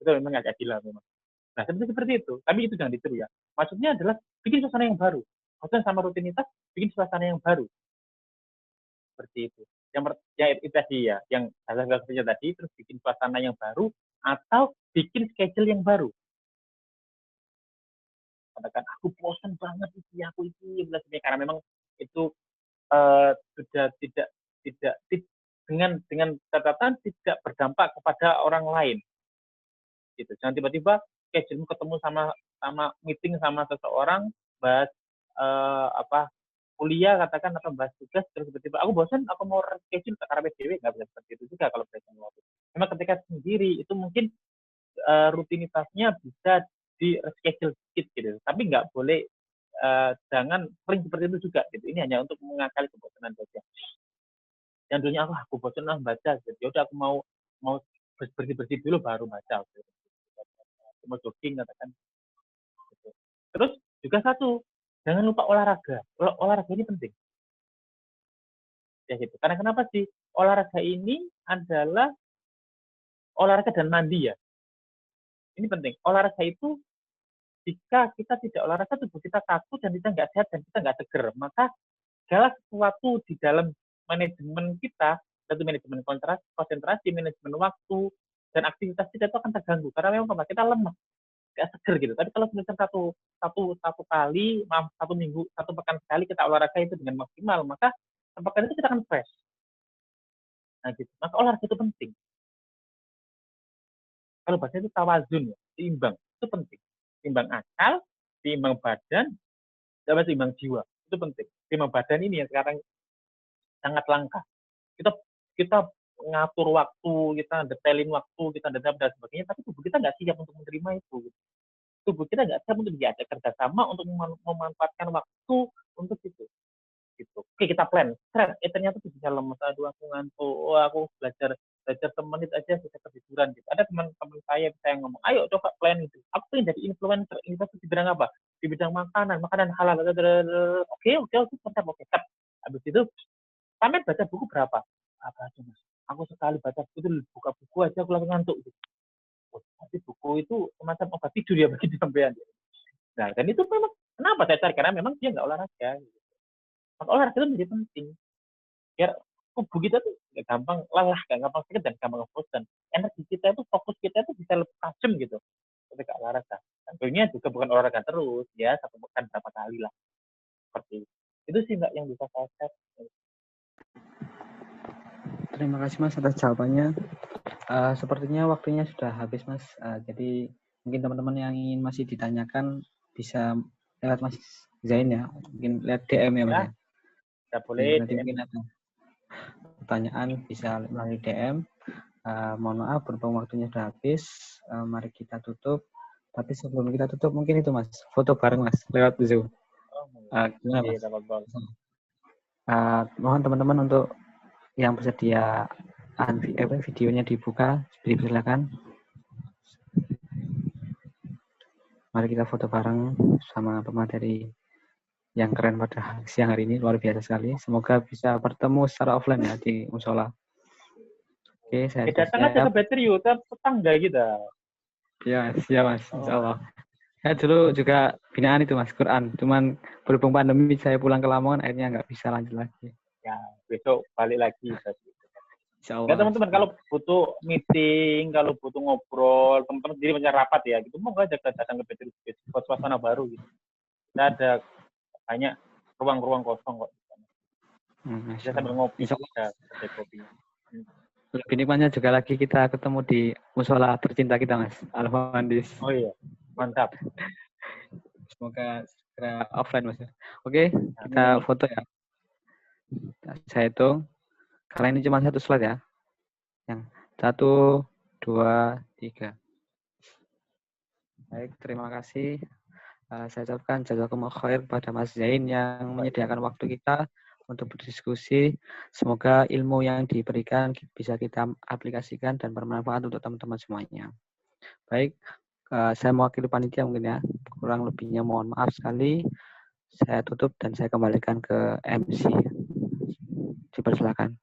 memang agak gila memang. Nah, seperti itu. Tapi itu jangan ditiru ya. Maksudnya adalah bikin suasana yang baru. Maksudnya sama rutinitas, bikin suasana yang baru. Seperti itu. Yang itu tadi ya, yang hasil kerja tadi, terus bikin suasana yang baru, atau bikin schedule yang baru. Katakan, aku bosan banget aku karena memang itu sudah tidak dengan catatan tidak berdampak kepada orang lain. Gitu. Jangan tiba-tiba schedule ketemu sama meeting sama seseorang, bahas kuliah katakan atau bahas tugas, terus tiba-tiba aku bosan, aku mau schedule karena PDW, nggak bisa seperti itu juga kalau present waktu. Memang ketika sendiri itu mungkin rutinitasnya bisa di schedule sedikit gitu, tapi nggak boleh jangan sering seperti itu juga gitu. Ini hanya untuk mengakali kebosanan saja. Yang dulunya aku bosan baca, jadi udah aku mau bersih dulu baru baca. Gitu. Mau jogging katakan gitu. Terus juga satu, jangan lupa olahraga. Olahraga ini penting ya gitu, karena kenapa sih olahraga ini adalah olahraga dan mandi ya, ini penting. Olahraga itu jika kita tidak olahraga, tubuh kita kaku dan kita nggak sehat dan kita nggak seger, maka segala sesuatu di dalam manajemen kita, yaitu manajemen konsentrasi, manajemen waktu dan aktivitas kita itu akan terganggu karena memang kita lemah, nggak seger gitu. Tapi kalau misalkan satu kali, satu minggu, satu pekan sekali kita olahraga itu dengan maksimal, maka pekan itu kita akan fresh. Nah gitu. Maka olahraga itu penting. Kalau bahasa itu tawazun, ya, seimbang, itu penting. Seimbang akal, seimbang badan, seimbang jiwa, itu penting. Seimbang badan ini yang sekarang sangat langka. Kita ngatur waktu, kita detailin waktu, kita detail dan sebagainya, tapi tubuh kita nggak siap untuk menerima itu. Tubuh kita nggak siap untuk diajak kerjasama untuk memanfaatkan waktu untuk itu. Gitu. Oke, kita plan. Ternyata bisa lemes. Aduh, aku ngantuk. Oh, aku belajar 10 menit aja bisa ketiduran. Gitu. Ada teman-teman saya yang ngomong, ayo coba plan itu. Aku pengen jadi influencer. Influencer di bidang apa? Di bidang makanan halal. Oke, mantap. Oke, habis itu, sampai baca buku berapa? Apa aja, Mas? Aku sekali baca buku, buka buku aja aku langsung ngantuk. Gitu. Tapi buku itu semacam obat tidur ya bagi sampean. Nah, dan itu memang kenapa saya cari? Karena memang dia nggak olahraga. Gitu. Maka olahraga itu menjadi penting. Biar tubuh kita tuh nggak gampang lelah, nggak gampang sakit, dan gampang bosan. Energi kita itu, fokus kita itu bisa lebih tajam gitu ketika olahraga. Tentunya juga bukan olahraga terus, ya satu pekan berapa kali lah. Seperti itu sih Mbak yang bisa saya share. Terima kasih Mas atas jawabannya. Sepertinya waktunya sudah habis Mas. Jadi mungkin teman-teman yang ingin masih ditanyakan bisa lewat Mas Zain ya. Mungkin lihat DM ya Mas. Ya, boleh. Nanti mungkin ada pertanyaan bisa melalui DM. Mohon maaf berhubung waktunya sudah habis. Mari kita tutup. Tapi sebelum kita tutup mungkin itu Mas, foto bareng Mas lewat Zoom. Gimana Mas? Mohon teman-teman untuk yang bersedia videonya dibuka, silakan. Mari kita foto bareng sama pemateri yang keren pada siang hari ini, luar biasa sekali. Semoga bisa bertemu secara offline ya di musola. Oke, saya datang aja ke Betriu, tetangga kita. Ya, siap Mas, insya Allah. Saya dulu juga binaan itu Mas, Quran. Cuman berhubung pandemi saya pulang ke Lamongan, akhirnya nggak bisa lanjut lagi. Ya, besok balik lagi. Insya Allah. Ya teman-teman, kalau butuh meeting, kalau butuh ngobrol, teman-teman sendiri punya rapat ya, gitu, mau aja datang ke Betriu buat suasana baru gitu. Kita ada banyak ruang-ruang kosong kok. Bisa sambil ngopi, ada kopinya. Lebih nikmatnya juga lagi kita ketemu di musola tercinta kita Mas, Al-Muhandis. Oh iya, mantap. Semoga segera offline Mas. Oke, kita foto ya. Saya hitung. Karena ini cuma satu slide ya. Yang 1, 2, 3. Baik, terima kasih. Saya ucapkan jazakumullah khair pada Mas Zain yang menyediakan waktu kita untuk berdiskusi. Semoga ilmu yang diberikan bisa kita aplikasikan dan bermanfaat untuk teman-teman semuanya. Baik, saya mewakili panitia mungkin ya. Kurang lebihnya mohon maaf sekali. Saya tutup dan saya kembalikan ke MC. Dipersilakan.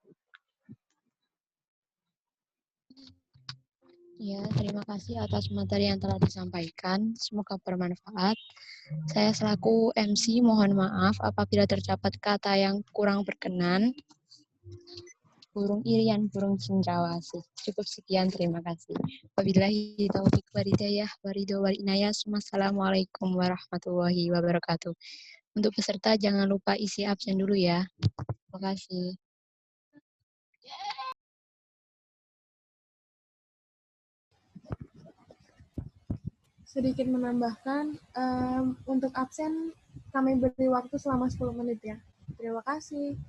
Ya, terima kasih atas materi yang telah disampaikan. Semoga bermanfaat. Saya selaku MC mohon maaf apabila terdapat kata yang kurang berkenan. Burung irian, burung cendrawasih. Cukup sekian, terima kasih. Wabillahi taufiq walhidayah waridho wal inayah. Wassalamualaikum warahmatullahi wabarakatuh. Untuk peserta jangan lupa isi absen dulu ya. Terima kasih. Sedikit menambahkan, untuk absen kami beri waktu selama 10 menit ya. Terima kasih.